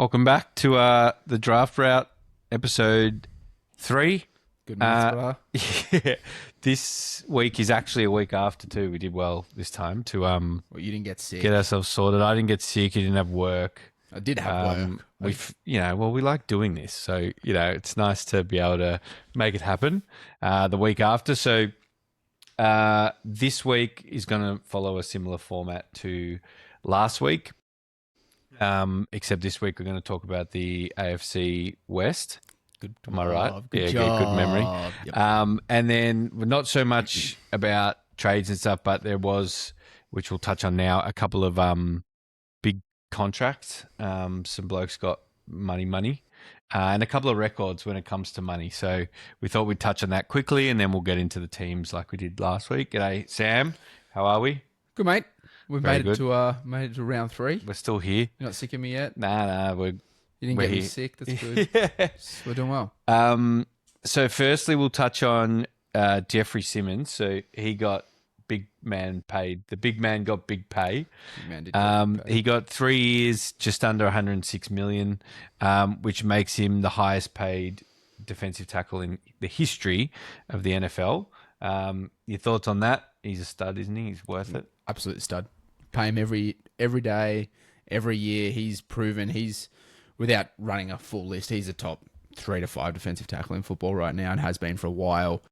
Welcome back to the Draft Route episode 3. Good maths, brother. Yeah, this week is actually a week after too. We did well this time to Well, you didn't get sick. get ourselves sorted. I didn't get sick. You didn't have work. I did have work. We like doing this, so it's nice to be able to make it happen the week after. So this week is going to follow a similar format to last week. Except this week we're going to talk about the AFC West. Good. Am I right? Good Yeah, job. good memory. Yep. And then not so much about trades and stuff, but there was, which we'll touch on now, a couple of big contracts. Some blokes got money, and a couple of records when it comes to money. So we thought we'd touch on that quickly, and then we'll get into the teams like we did last week. G'day, Sam. How are we? Good, mate. We've Very made it to round 3. We're still here. You're not sick of me yet? Nah, You didn't we're get me here. sick. That's good. Yeah. We're doing well. So firstly, we'll touch on Jeffrey Simmons. So he got big man paid. The big man got big pay. Big man did get paid. He got 3 years, just under 106 million, which makes him the highest paid defensive tackle in the history of the NFL. Your thoughts on that? He's a stud, isn't he? He's worth it. Absolute stud. Pay him every day, every year. He's proven without running a full list, he's a top 3 to 5 defensive tackle in football right now and has been for a while.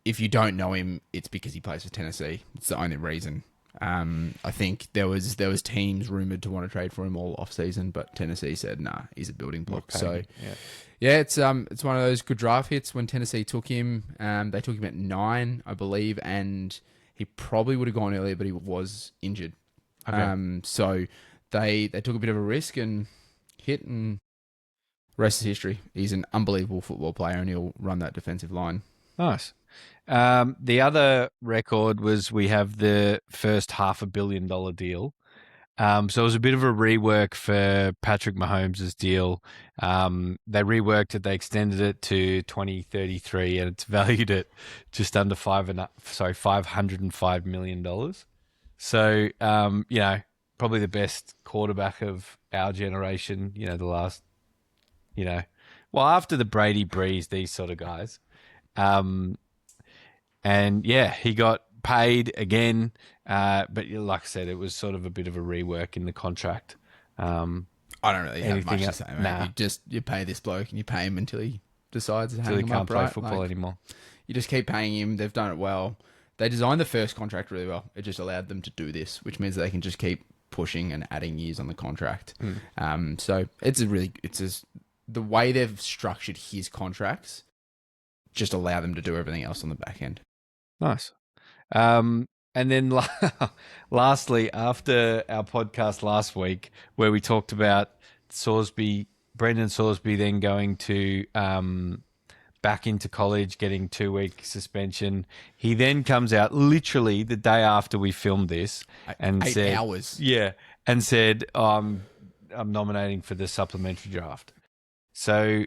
If you don't know him, it's because he plays for Tennessee. It's the only reason. I think there was teams rumored to want to trade for him all off season, but Tennessee said, nah, he's a building block. Okay. So yeah, it's one of those good draft hits. When Tennessee took him, they took him at 9, I believe, and he probably would have gone earlier, but he was injured. Okay. So they took a bit of a risk and hit, and rest is history. He's an unbelievable football player, and he'll run that defensive line. Nice. The other record was we have the first $500 million deal. So it was a bit of a rework for Patrick Mahomes' deal. They reworked it. They extended it to 2033, and it's valued at just under $505 million. So, probably the best quarterback of our generation. The last, after the Brady, Breeze, these sort of guys. And yeah, he got paid again, but like I said, it was sort of a bit of a rework in the contract. I don't really have much to say, mate. Nah. You pay this bloke and you pay him until he decides to Until hang he him can't up, play right? football anymore. You just keep paying him. They've done it well. They designed the first contract really well. It just allowed them to do this, which means they can just keep pushing and adding years on the contract. So the way they've structured his contracts just allow them to do everything else on the back end. Nice. And then lastly, after our podcast last week, where we talked about Brendan Sorsby then going to back into college, getting 2-week suspension, he then comes out literally the day after we filmed this and 8 said, hours. Yeah, and said, I'm nominating for the supplementary draft. So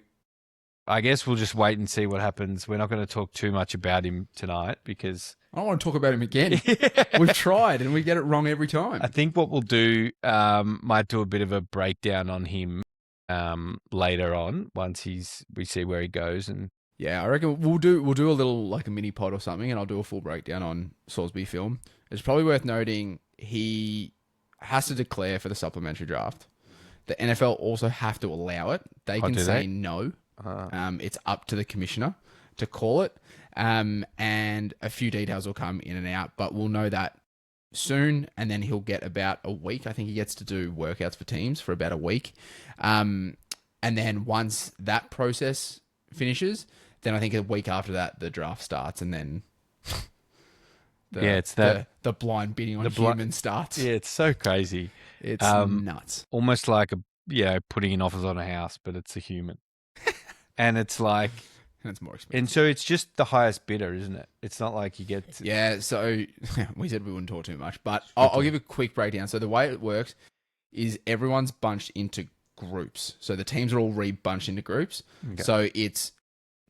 I guess we'll just wait and see what happens. We're not going to talk too much about him tonight because I don't want to talk about him again. We've tried and we get it wrong every time. I think what we'll do might do a bit of a breakdown on him later on once we see where he goes. And yeah, I reckon we'll do a little like a mini pod or something, and I'll do a full breakdown on Sorsby film. It's probably worth noting he has to declare for the supplementary draft. The NFL also have to allow it. They can say no. It's up to the commissioner to call it, and a few details will come in and out, but we'll know that soon, and then he'll get about a week. I think he gets to do workouts for teams for about a week, and then once that process finishes, then I think a week after that the draft starts, and then the blind bidding on humans starts. Yeah, it's so crazy. It's nuts. Almost like putting in offers on a house, but it's a human. And it's like, and it's more expensive. And so it's just the highest bidder, isn't it? It's not like you get Yeah, so we said we wouldn't talk too much, but I'll give a quick breakdown. So the way it works is everyone's bunched into groups. So the teams are all re-bunched into groups. Okay. So it's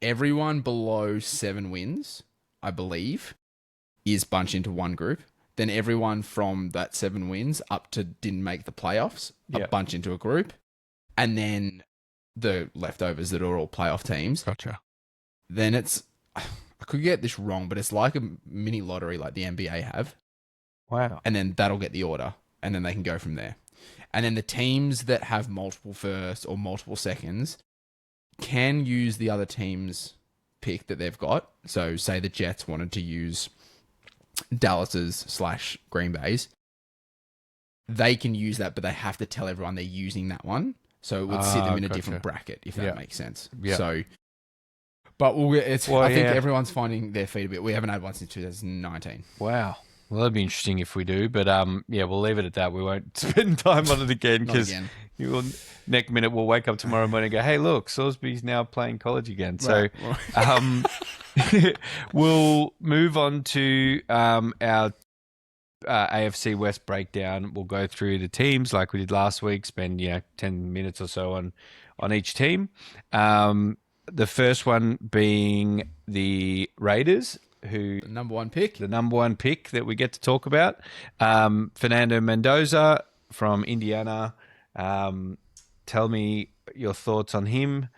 everyone below 7 wins, I believe, is bunched into one group. Then everyone from that 7 wins up to didn't make the playoffs are bunched into a group. and then the leftovers that are all playoff teams. Gotcha. Then it's, I could get this wrong, but it's like a mini lottery like the NBA have. Wow. And then that'll get the order, and then they can go from there. And then the teams that have multiple firsts or multiple seconds can use the other team's pick that they've got. So say the Jets wanted to use Dallas's / Green Bay's. They can use that, but they have to tell everyone they're using that one. So it would sit them in a different bracket, if that makes sense. Yeah. So, but I think everyone's finding their feet a bit. We haven't had one since 2019. Wow. Well, that'd be interesting if we do, but we'll leave it at that. We won't spend time on it again because next minute we'll wake up tomorrow morning and go, "Hey, look, Salisbury's now playing college again." Right. So, we'll move on to our AFC West breakdown. We'll go through the teams like we did last week. Spend 10 minutes or so on each team. The first one being the Raiders. The number one pick that we get to talk about. Fernando Mendoza from Indiana. Tell me your thoughts on him.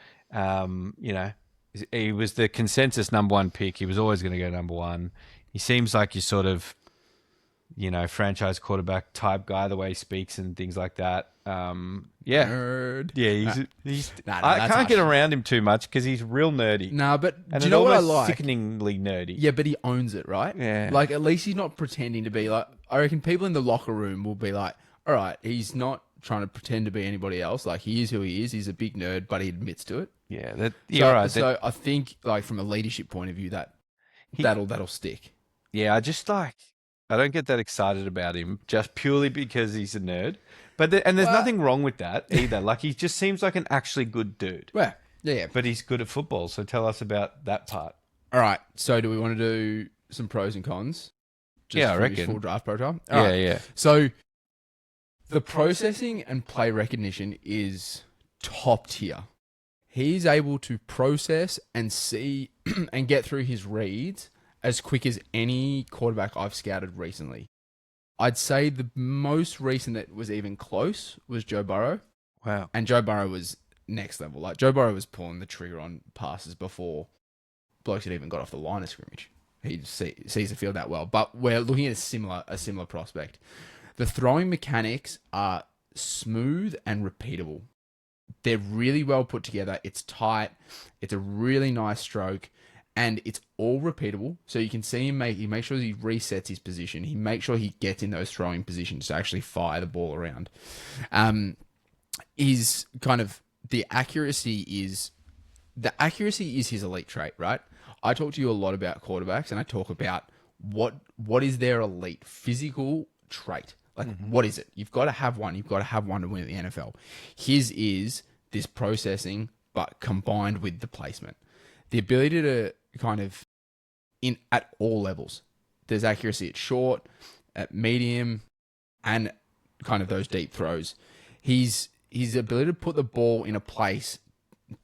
He was the consensus number one pick. He was always going to go number one. He seems like your sort of, franchise quarterback type guy, the way he speaks and things like that. Nerd. Yeah, I can't get around him too much because he's real nerdy. But do you know what I like? Sickeningly nerdy. Yeah, but he owns it, right? Yeah. Like, at least he's not pretending to be like, I reckon people in the locker room will be like, all right, he's not trying to pretend to be anybody else. Like, he is who he is. He's a big nerd, but he admits to it. Yeah, you're right. So I think, like, from a leadership point of view, that'll stick. Yeah, I don't get that excited about him just purely because he's a nerd. But there's nothing wrong with that either. Like, he just seems like an actually good dude. Well, yeah. But he's good at football, so tell us about that part. All right. So do we want to do some pros and cons? I reckon. Full draft program? Yeah. So the processing and play recognition is top tier. He's able to process and see and get through his reads as quick as any quarterback I've scouted recently. I'd say the most recent that was even close was Joe Burrow. Wow. And Joe Burrow was next level. Like, Joe Burrow was pulling the trigger on passes before blokes had even got off the line of scrimmage. He sees the field that well. But we're looking at a similar prospect. The throwing mechanics are smooth and repeatable. They're really well put together. It's tight. It's a really nice stroke. And it's all repeatable. So you can see him he makes sure he resets his position. He makes sure he gets in those throwing positions to actually fire the ball around. The accuracy is his elite trait, right? I talk to you a lot about quarterbacks, and I talk about what is their elite physical trait. Like, what is it? You've got to have one. You've got to have one to win at the NFL. His is this processing, but combined with the placement. The ability to kind of at all levels. There's accuracy at short, at medium, and kind of those deep throws. His ability to put the ball in a place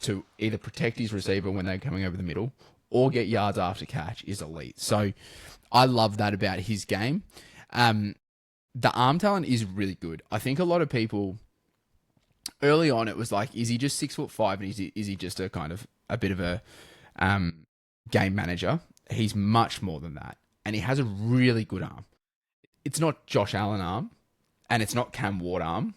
to either protect his receiver when they're coming over the middle or get yards after catch is elite. So I love that about his game. The arm talent is really good. I think a lot of people early on, it was like, is he just 6'5" and is he just a kind of a bit of a game manager? He's much more than that. And he has a really good arm. It's not Josh Allen arm and it's not Cam Ward arm,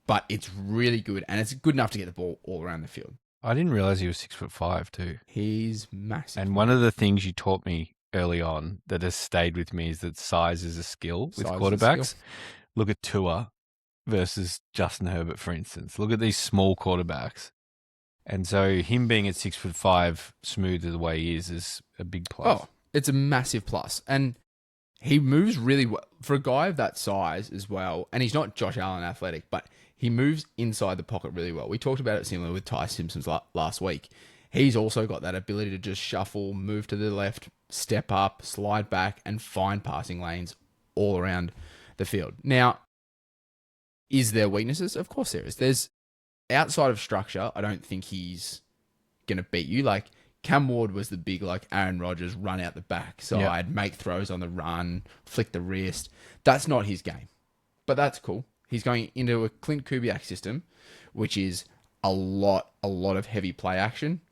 but it's really good. And it's good enough to get the ball all around the field. I didn't realize he was 6'5" too. He's massive. And one of the things you taught me early on that has stayed with me is that size is a skill with quarterbacks. Look at Tua versus Justin Herbert, for instance. Look at these small quarterbacks. And so him being at 6'5", smooth the way he is a big plus. Oh, it's a massive plus. And he moves really well for a guy of that size as well. And he's not Josh Allen athletic, but he moves inside the pocket really well. We talked about it similar with Ty Simpson's last week. He's also got that ability to just shuffle, move to the left, step up, slide back, and find passing lanes all around the field. Now, is there weaknesses? Of course there is. There's outside of structure, I don't think he's going to beat you. Like, Cam Ward was the big, like, Aaron Rodgers run out the back side, make throws on the run, flick the wrist. That's not his game. But that's cool. He's going into a Clint Kubiak system, which is a lot of heavy play action.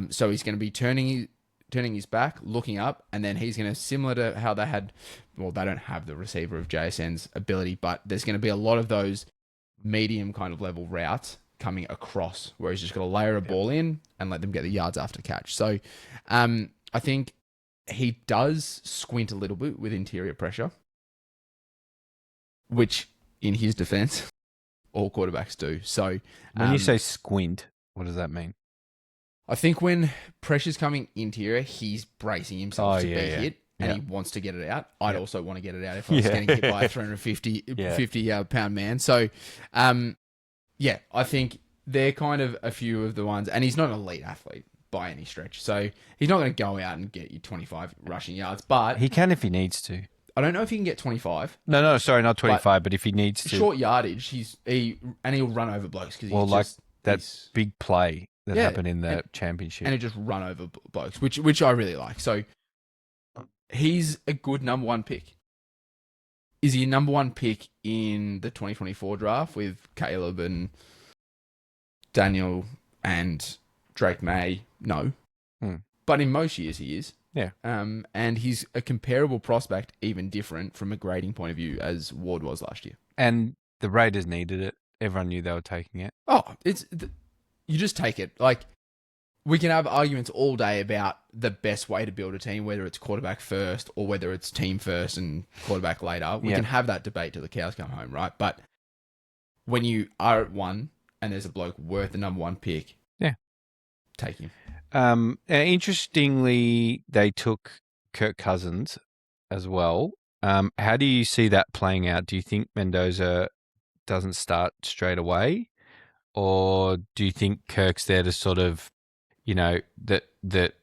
So he's going to be turning his back, looking up, and then he's going to, similar to how they had, well, they don't have the receiver of JSN's ability, but there's going to be a lot of those medium kind of level routes coming across where he's just got to layer a ball in and let them get the yards after catch. So I think he does squint a little bit with interior pressure, which in his defense, all quarterbacks do. So when you say squint, what does that mean? I think when pressure's coming interior, he's bracing himself to be hit, and he wants to get it out. I'd also want to get it out if I was getting hit by a 350 pound man. So, I think they're kind of a few of the ones, and he's not an elite athlete by any stretch. So he's not going to go out and get you 25 rushing yards, but he can if he needs to. I don't know if he can get 25. No, sorry, not 25, but if he needs to. Short yardage, he'll run over blokes because that big play that happened in the championship, and he just run over blokes, which I really like. So he's a good number one pick. Is he a number one pick in the 2024 draft with Caleb and Daniel and Drake May? No. But in most years he is. Yeah. And he's a comparable prospect, even different from a grading point of view as Ward was last year. And the Raiders needed it. Everyone knew they were taking it. Oh, you just take it. Like, we can have arguments all day about the best way to build a team, whether it's quarterback first or whether it's team first and quarterback later. We can have that debate till the cows come home, right? But when you are at one and there's a bloke worth the number one pick, take him. Interestingly, they took Kirk Cousins as well. How do you see that playing out? Do you think Mendoza doesn't start straight away? Or do you think Kirk's there to sort of, that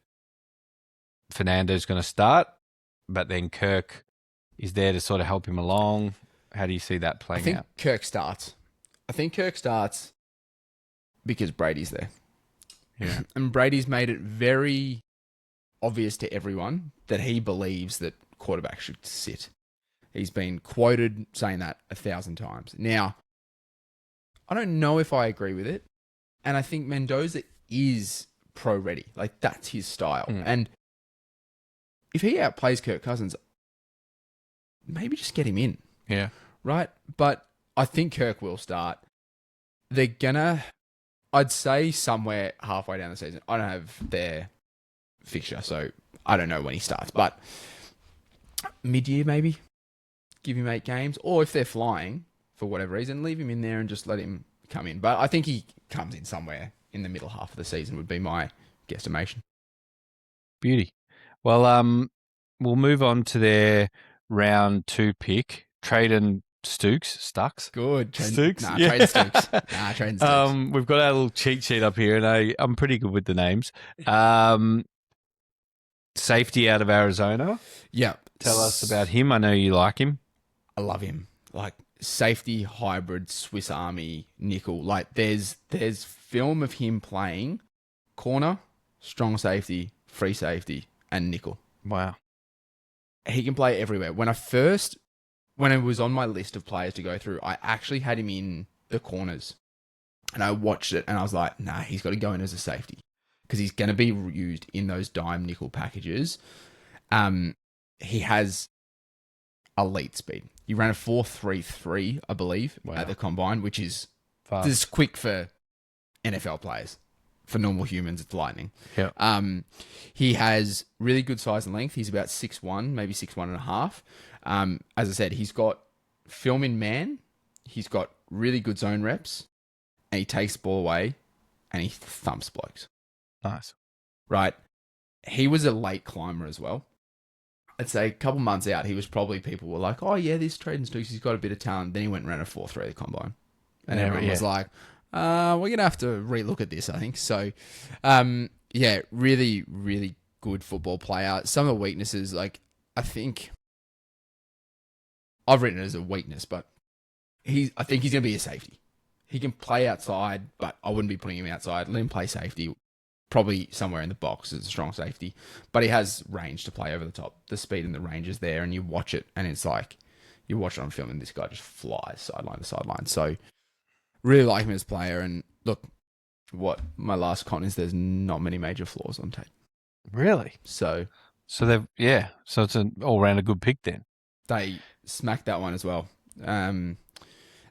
Fernando's going to start, but then Kirk is there to sort of help him along? How do you see that playing out? I think Kirk starts because Brady's there. Yeah. And Brady's made it very obvious to everyone that he believes that quarterbacks should sit. He's been quoted saying that 1,000 times. Now, I don't know if I agree with it. And I think Mendoza is pro-ready. Like, that's his style. And if he outplays Kirk Cousins, maybe just get him in. Yeah. Right? But I think Kirk will start. They're gonna, I'd say somewhere halfway down the season. I don't have their fixture, so I don't know when he starts. But mid-year, maybe. Give him 8 games. Or if they're flying, for whatever reason, leave him in there and just let him come in. But I think he comes in somewhere in the middle half of the season would be my guesstimation. Beauty. Well, we'll move on to their round 2 pick, Traden Stucks. Good. Stooks? Traden Stooks. We've got our little cheat sheet up here, and I'm pretty good with the names. Safety out of Arizona. Yeah. Tell us about him. I know you like him. I love him. Like, safety, hybrid, Swiss Army, nickel. Like, there's film of him playing corner, strong safety, free safety, and nickel. Wow. He can play everywhere. When it was on my list of players to go through, I actually had him in the corners. And I watched it, and I was like, nah, he's got to go in as a safety. Because he's going to be used in those dime nickel packages. He has elite speed. He ran a 4.33, I believe, at the combine, which is fast. This is quick for NFL players. For normal humans, it's lightning. Yeah. He has really good size and length. He's about 6'1", maybe 6'1.5". As I said, he's got film in man. He's got really good zone reps, and he takes the ball away, and he thumps blokes. Nice. Right. He was a late climber as well. I'd say a couple months out, he was probably, people were like, oh yeah, this Traden Stooks, he's got a bit of talent. Then he went and ran a 4.3 at the combine. And everyone was like, we're going to have to relook at this, I think. So, really, really good football player. Some of the weaknesses, like, I think I've written it as a weakness, but I think he's going to be a safety. He can play outside, but I wouldn't be putting him outside. Let him play safety. Probably somewhere in the box as a strong safety. But he has range to play over the top. The speed and the range is there, and you watch it, and it's like You watch it on film, and this guy just flies sideline to sideline. So really like him as a player. And look, what my last con is there's not many major flaws on tape. Really? So So it's an all round a good pick then. they smacked that one as well. Then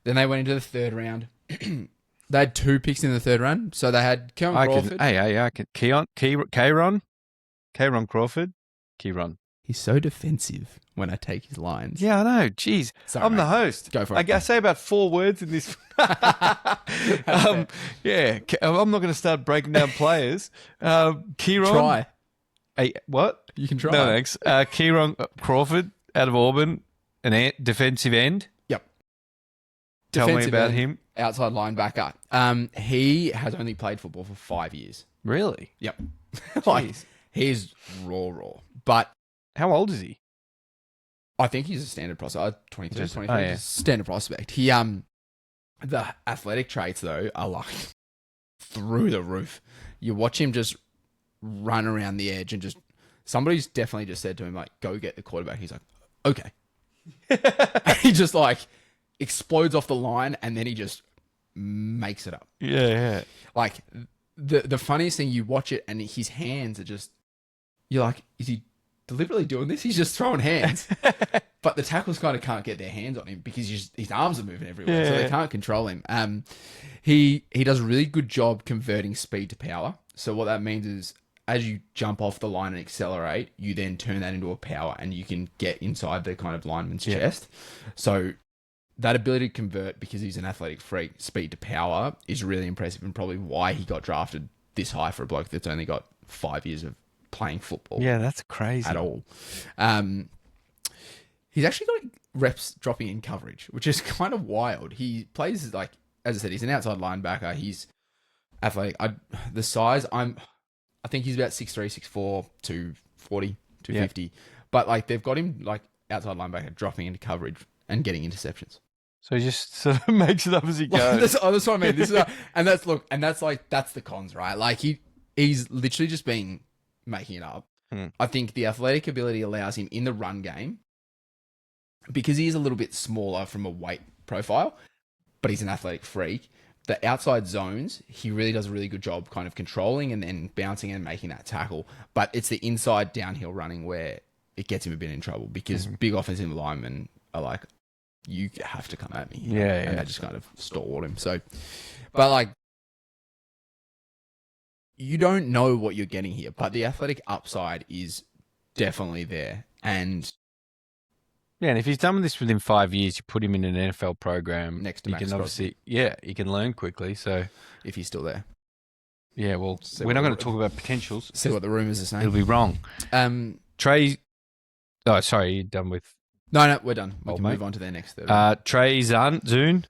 they went into the third round. They had 2 picks in the third round. So they had Kieran Crawford. I can. Kieran Crawford. Kieran. He's so defensive when I take his lines. Yeah, I know. Jeez. Sorry, I'm the mate. host. Go for it. I say about 4 words in this. Yeah. I'm not going to start breaking down players. Kieran. Try. Hey, what? You can try. No, thanks. Kieran Crawford out of Auburn, defensive end. Yep. Tell me Defensive about end, him. Outside linebacker. He has only played football for 5 years. Really? Yep. Jeez. He's raw. But How old is he? I think he's a standard prospect. 22, Just- 23. oh, yeah. He's a standard prospect. He the athletic traits though are like through the roof. You watch him just run around the edge and just somebody's definitely just said to him like, "Go get the quarterback." He's like, "Okay." He just like explodes off the line and then he just makes it up. Yeah. Like the funniest thing, you watch it and his hands are just, you're like, is he deliberately doing this? He's just throwing hands. But the tackles kind of can't get their hands on him because his arms are moving everywhere, so they can't control him. He does a really good job converting speed to power. So what that means is, as you jump off the line and accelerate, you then turn that into a power, and you can get inside the kind of lineman's chest. So that ability to convert, because he's an athletic freak, speed to power is really impressive, and probably why he got drafted this high for a bloke that's only got 5 years of playing football. Yeah, that's crazy. At all. He's actually got reps dropping in coverage, which is kind of wild. He plays like, as I said, he's an outside linebacker. He's athletic. The size, I think he's about 6'3", 6'4", 240, 250. Yep. But like they've got him like outside linebacker dropping into coverage and getting interceptions. So he just sort of makes it up as he goes. That's what I mean. That's the cons, right? Like he's literally just making it up. I think the athletic ability allows him in the run game, because he is a little bit smaller from a weight profile, but he's an athletic freak. The outside zones, he really does a really good job kind of controlling and then bouncing and making that tackle. But it's the inside downhill running where it gets him a bit in trouble, because big offensive linemen are like, you have to come at me. And they just kind of stalwart him. So, but like, you don't know what you're getting here, but the athletic upside is definitely there. And yeah, and if he's done this within 5 years, you put him in an NFL program. Next to he Max can obviously, he can learn quickly. So if he's still there. Yeah, well, we're not going to talk about potentials. See what the rumors are saying. It'll be wrong. Trey, oh, sorry, you're done with... No, we're done. We can move on to their next third. Trey Zune.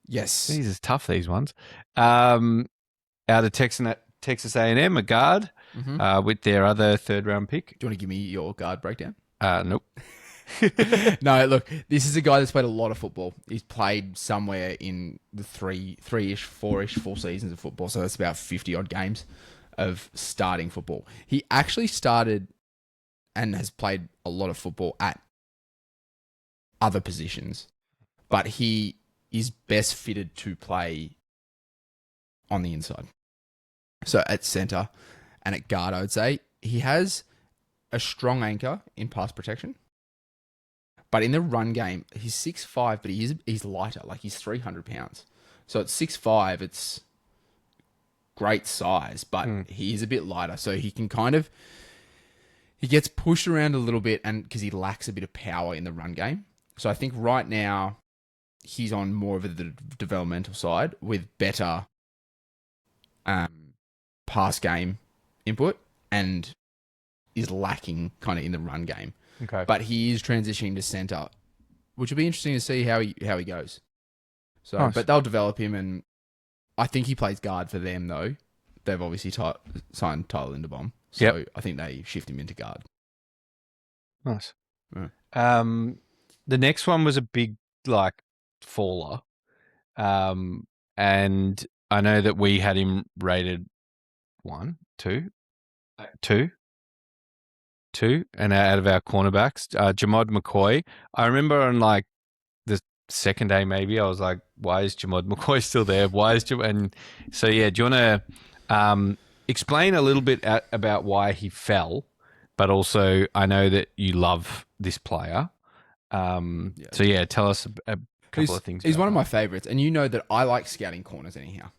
Yes. These are tough, these ones. Out of Texas A&M, a guard, with their other third-round pick. Do you want to give me your guard breakdown? Nope. No, look, this is a guy that's played a lot of football. He's played somewhere in the three-ish, four-ish full seasons of football, so that's about 50-odd games of starting football. He actually started and has played a lot of football at other positions, but he is best fitted to play on the inside. So at centre and at guard, I would say he has a strong anchor in pass protection. But in the run game, he's 6'5", but he's lighter. Like, he's 300 pounds. So at 6'5", it's great size, but he is a bit lighter. So he can kind of... He gets pushed around a little bit and because he lacks a bit of power in the run game. So I think right now, he's on more of the developmental side with better pass game input and is lacking kind of in the run game. Okay. But he is transitioning to centre, which will be interesting to see how he goes. So, nice. But they'll develop him, and I think he plays guard for them, though. They've obviously signed Tyler Linderbaum, so I think they shift him into guard. Nice. Yeah. The next one was a big, faller. And I know that we had him rated 2, and out of our cornerbacks, Jamad McCoy. I remember on second day maybe, I was like, why is Jamod McCoy still there? Why is and so yeah, do you want to explain a little bit about why he fell? But also, I know that you love this player. So yeah, tell us a couple of things. He's about one of that. my favorites, and you know that I like scouting corners anyhow.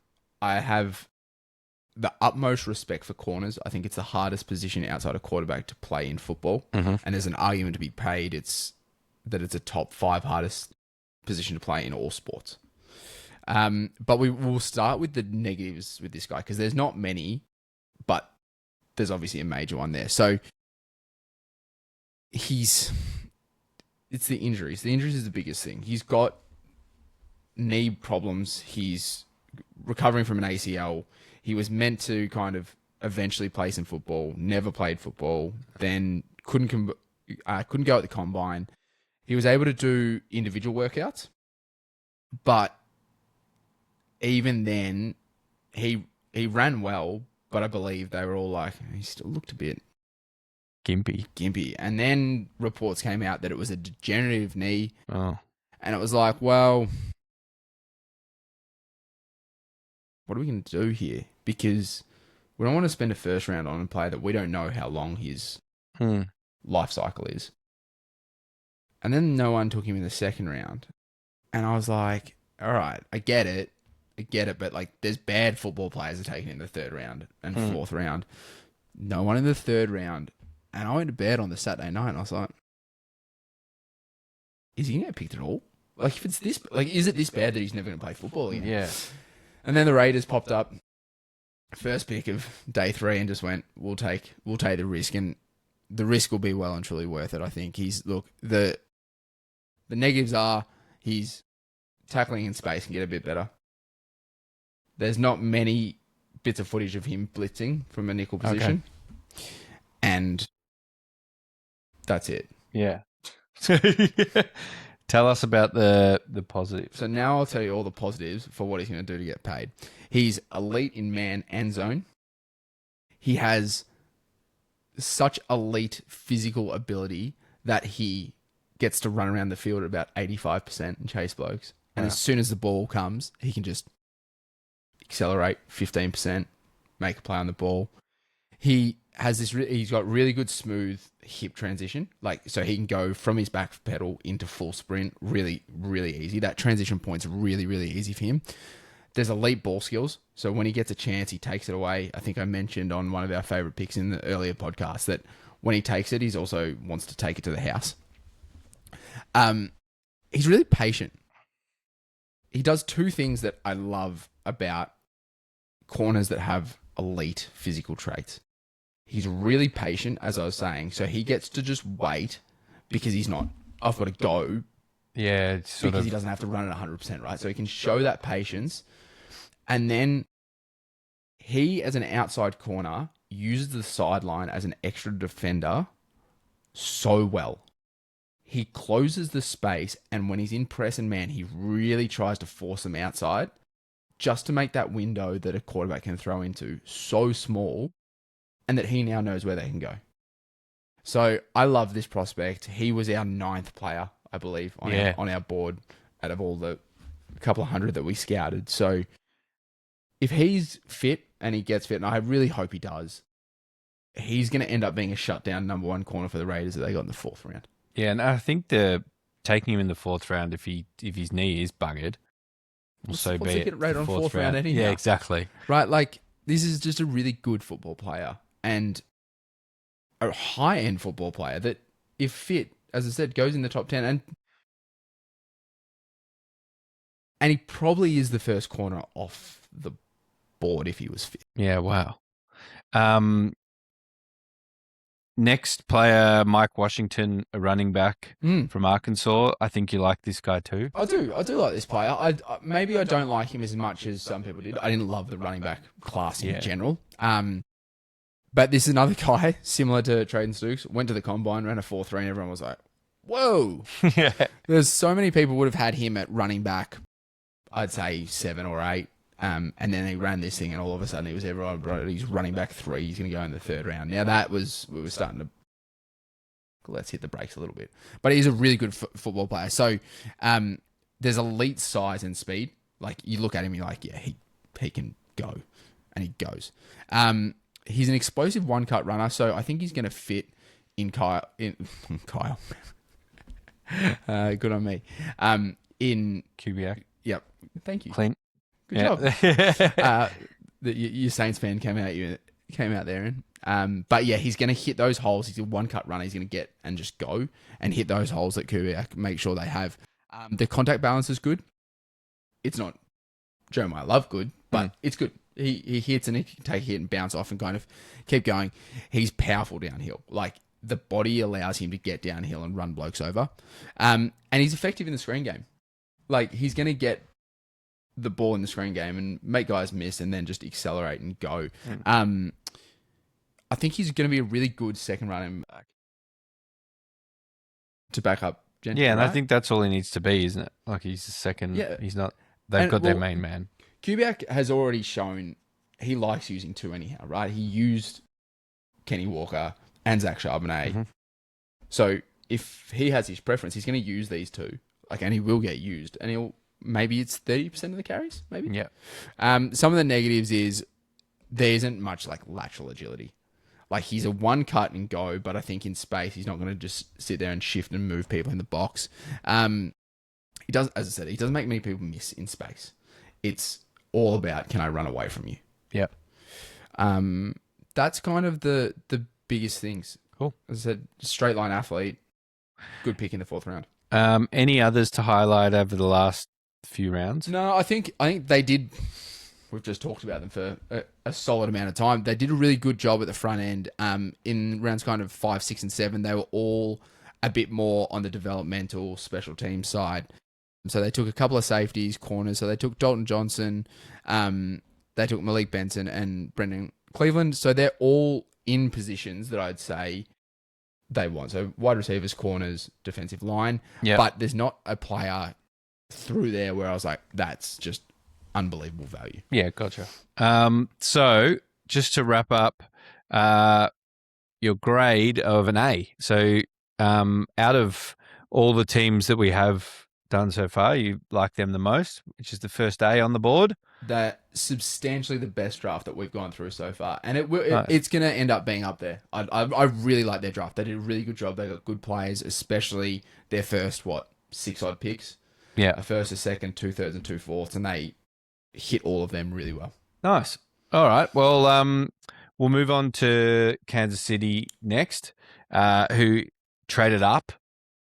I have the utmost respect for corners. I think it's the hardest position outside of quarterback to play in football, and there's an argument to be paid. It's a top 5 hardest position to play in all sports. But we will start with the negatives with this guy because there's not many, but there's obviously a major one there. So it's the injuries. The injuries is the biggest thing. He's got knee problems. He's recovering from an ACL. He was meant to kind of eventually play some football, never played football, then couldn't go at the combine. He was able to do individual workouts, but even then, he ran well, but I believe they were all like, he still looked a bit gimpy. And then reports came out that it was a degenerative knee. Oh. And it was like, well, what are we going to do here? Because we don't want to spend a first round on a player that we don't know how long his life cycle is. And then no one took him in the second round. And I was like, all right, I get it, but like there's bad football players that are taken in the third round and fourth round. No one in the third round. And I went to bed on the Saturday night and I was like, is he going to get picked at all? Like, if it's this, like, is it this bad that he's never going to play football again? Yeah. And then the Raiders popped up, first pick of day 3, and just went, we'll take the risk, and the risk will be well and truly worth it. I think the negatives are he's tackling in space can get a bit better. There's not many bits of footage of him blitzing from a nickel position, and that's it. Yeah. Tell us about the positives. So now I'll tell you all the positives for what he's going to do to get paid. He's elite in man and zone. He has such elite physical ability that he gets to run around the field at about 85% and chase blokes. And as soon as the ball comes, he can just accelerate 15%, make a play on the ball. He has he's got really good smooth hip transition. So he can go from his back pedal into full sprint really, really easy. That transition point's really, really easy for him. There's elite ball skills. So when he gets a chance, he takes it away. I think I mentioned on one of our favorite picks in the earlier podcast that when he takes it, he's also wants to take it to the house. He's really patient. He does 2 things that I love about corners that have elite physical traits. He's really patient, as I was saying, so he gets to just wait because he's not, I've got to go. Yeah, it's because he doesn't have to run at 100%, right? So he can show that patience. And then he, as an outside corner, uses the sideline as an extra defender so well. He closes the space, and when he's in press and man, he really tries to force them outside just to make that window that a quarterback can throw into so small, and that he now knows where they can go. So I love this prospect. He was our 9th player, I believe, on our board out of all the couple of hundred that we scouted. So if he's fit and he gets fit, and I really hope he does, he's going to end up being a shutdown number 1 corner for the Raiders that they got in the 4th round. Yeah, and I think taking him in the 4th round, if his knee is buggered, what's he get rated on 4th round anyhow? Yeah, exactly. Right, like this is just a really good football player and a high-end football player that, if fit, as I said, goes in the top 10, and he probably is the first corner off the board if he was fit. Yeah, wow. Next player, Mike Washington, a running back from Arkansas. I think you like this guy too. I do like this player. Maybe I don't like him as much as some people did. I didn't love the running back class in general. But this is another guy similar to Traden Stukes. Went to the combine, ran a 4.3, and everyone was like, "Whoa!" Yeah. There's so many people would have had him at running back. I'd say 7 or 8. And then he ran this thing, and all of a sudden he's running back 3. He's going to go in the 3rd round. Now we were starting to let's hit the brakes a little bit. But he's a really good football player. So there's elite size and speed. Like you look at him, you're like, yeah, he can go, and he goes. He's an explosive one cut runner, so I think he's going to fit in Kyle. Kyle, good on me. In Kubiak. Yep, thank you. Clint. Good job. Your Saints fan came out there, but yeah, he's going to hit those holes. He's a one cut runner. He's going to get and just go and hit those holes that Kubiak make sure they have. The contact balance is good. It's not Jeremiah Love good, but it's good. He hits and he can take a hit and bounce off and kind of keep going. He's powerful downhill. Like the body allows him to get downhill and run blokes over. And he's effective in the screen game. Like he's going to get the ball in the screen game and make guys miss and then just accelerate and go. I think he's going to be a really good second running back to back up Gentry. Yeah, and right? I think that's all he needs to be, isn't it? Like he's the second. Yeah. He's not. They've got their main man. Kubiak has already shown he likes using two anyhow, right? He used Kenny Walker and Zach Charbonnet. Mm-hmm. So if he has his preference, he's going to use these two. Like, and he will get used, and maybe it's 30% of the carries, maybe. Yeah. Some of the negatives is there isn't much like lateral agility. Like he's a one cut and go, but I think in space he's not going to just sit there and shift and move people in the box. He does, as I said, he doesn't make many people miss in space. It's all about, can I run away from you? Yeah. That's kind of the biggest things. Cool. As I said, straight line athlete, good pick in the 4th round. Any others to highlight over the last few rounds? No, I think they did. We've just talked about them for a solid amount of time. They did a really good job at the front end. In rounds kind of 5, 6, and 7, they were all a bit more on the developmental special team side. So they took a couple of safeties, corners. So they took Dalton Johnson, they took Malik Benson and Brendan Cleveland. So they're all in positions that I'd say they want. So wide receivers, corners, defensive line. Yeah. But there's not a player through there where I was like, that's just unbelievable value. Yeah, gotcha. So just to wrap up, your grade of an A. So out of all the teams that we have done so far, you like them the most, which is the first A on the board. They're substantially the best draft that we've gone through so far, and Nice. it's going to end up being up there. I really like their draft. They did a really good job. They got good players, especially their first 6 odd picks. Yeah. A first, a second, 2/3, and 2/4, and they hit all of them really well. Nice. All right. Well, we'll move on to Kansas City next, who traded up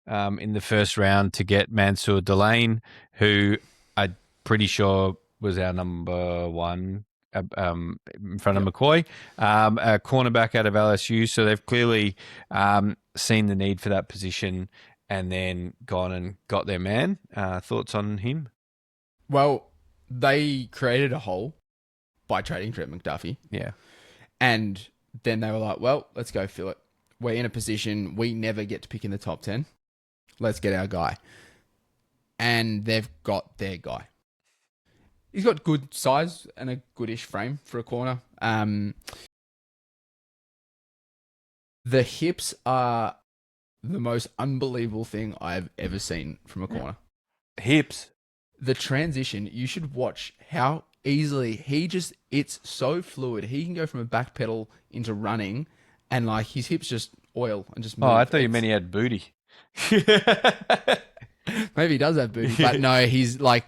in the first round to get Mansour Delane, who I'm pretty sure was our number one in front of McCoy, a cornerback out of LSU. So they've clearly seen the need for that position and then gone and got their man. Thoughts on him? Well, they created a hole by trading Trent McDuffie. Yeah. And then they were like, well, let's go fill it. We're in a position we never get to pick in the top 10. Let's get our guy. And they've got their guy. He's got good size and a goodish frame for a corner. The hips are the most unbelievable thing I've ever seen from a corner. Hips. The transition, you should watch how easily it's so fluid. He can go from a back pedal into running and like his hips just oil and just move. Oh, I thought you meant he had booty. Maybe he does have booty, but no, he's like,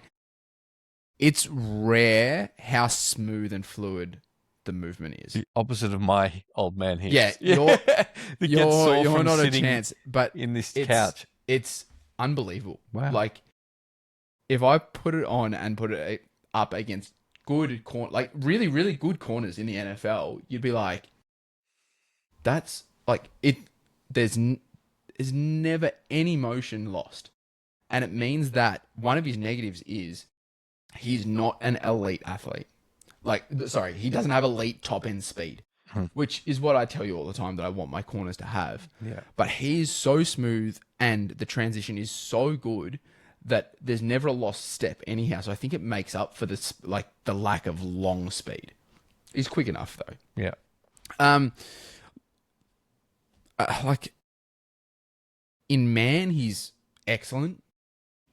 it's rare how smooth and fluid the movement is. The opposite of my old man hips. Yeah, you're not a chance, but in this couch. It's unbelievable. Wow. Like, if I put it on and put it up against good like really, really good corners in the NFL, you'd be like, that's like it. There's never any motion lost, and it means that one of his negatives is he's not an elite athlete. Like, sorry, he doesn't have elite top end speed, which is what I tell you all the time that I want my corners to have. Yeah. But he is so smooth, and the transition is so good that there's never a lost step anyhow. So I think it makes up for this, like the lack of long speed. He's quick enough though. Yeah. Like in man, he's excellent.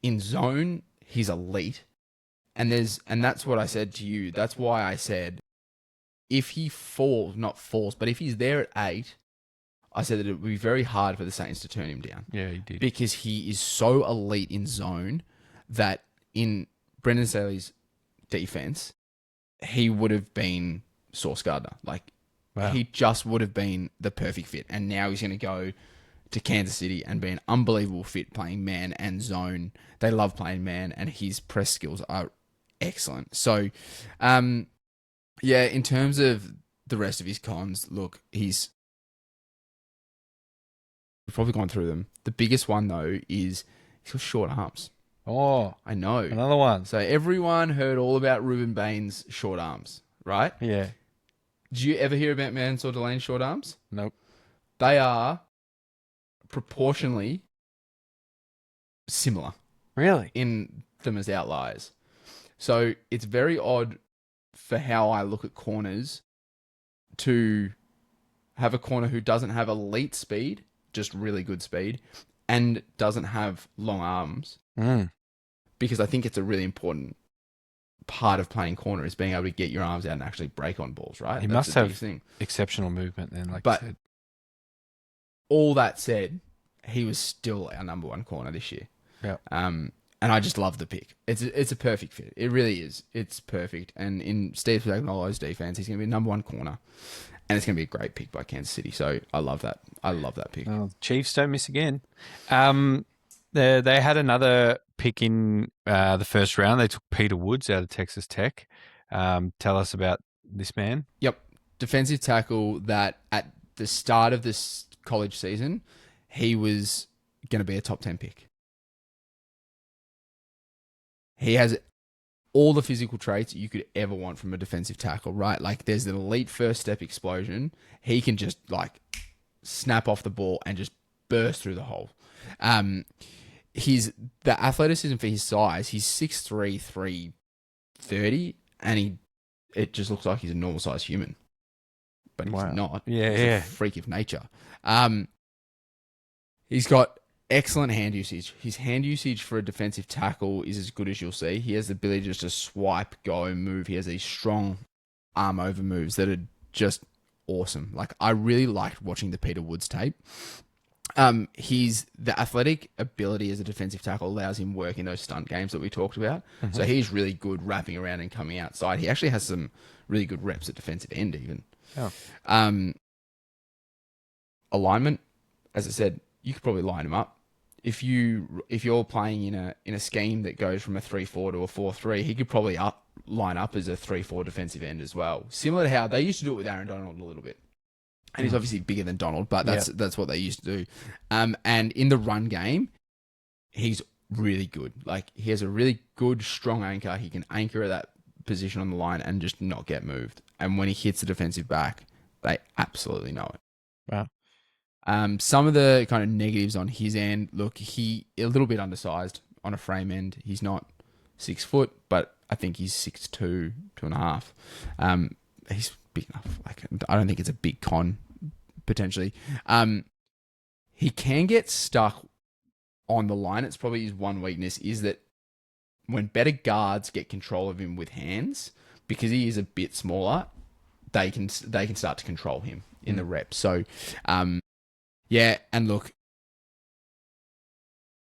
In zone, he's elite. And that's what I said to you. That's why I said if he not falls, but if he's there at 8, I said that it would be very hard for the Saints to turn him down. Yeah, he did. Because he is so elite in zone that in Brendan Staley's defense, he would have been Sauce Gardner. Like, Wow. he just would have been the perfect fit. And now he's going to go to Kansas City and be an unbelievable fit playing man and zone. They love playing man, and his press skills are excellent. So, in terms of the rest of his cons, look, we've probably gone through them. The biggest one, though, is he's got short arms. Oh, I know. another one. So everyone heard all about Ruben Bain's short arms, right? Yeah. Did you ever hear about Mansour Delaney's short arms? Nope. They are proportionally similar Really? in them as outliers. So it's very odd for how I look at corners to have a corner who doesn't have elite speed, just really good speed, and doesn't have long arms. Because I think it's a really important part of playing corner is being able to get your arms out and actually break on balls, right? He That's must the have biggest thing. exceptional movement then, But- you said. All that said, he was still our number 1 corner this year. Yeah. And I just love the pick. It's a perfect fit. It really is. It's perfect. And in Steve Spagnuolo's defense, he's going to be number 1 corner. And it's going to be a great pick by Kansas City. So I love that. I love that pick. Well, Chiefs don't miss again. They had another pick in the first round. They took Peter Woods out of Texas Tech. Tell us about this man. Yep. Defensive tackle that at the start of this college season, he was going to be a top 10 pick. He has all the physical traits you could ever want from a defensive tackle, right? Like, there's an elite first step explosion. He can just, like, snap off the ball and just burst through the hole. The athleticism for his size, he's 6'3", 330, and it just looks like he's a normal sized human. But he's not. Yeah, He's yeah. a freak of nature. He's got excellent hand usage. His hand usage for a defensive tackle is as good as you'll see. He has the ability just to swipe, go, move. He has these strong arm over moves that are just awesome. Like, I really liked watching the Peter Woods tape. The athletic ability as a defensive tackle allows him work in those stunt games that we talked about. So he's really good wrapping around and coming outside. He actually has some really good reps at defensive end even. Oh. Alignment, as I said, you could probably line him up. If you're playing in a scheme that goes from a 3-4 to a 4-3, he could probably line up as a 3-4 defensive end as well. Similar to how they used to do it with Aaron Donald a little bit. And he's obviously bigger than Donald, but that's what they used to do. And in the run game, he's really good. Like, he has a really good, strong anchor. He can anchor at that position on the line and just not get moved. And when he hits the defensive back, they absolutely know it. Wow. Some of the kind of negatives on his end, look, he a little bit undersized on a frame end. He's not 6 foot, but I think he's 6'2", 2.5. He's big enough. Like, I don't think it's a big con, potentially. He can get stuck on the line. It's probably his one weakness is that when better guards get control of him with hands, because he is a bit smaller, they can start to control him in the reps. So, and look,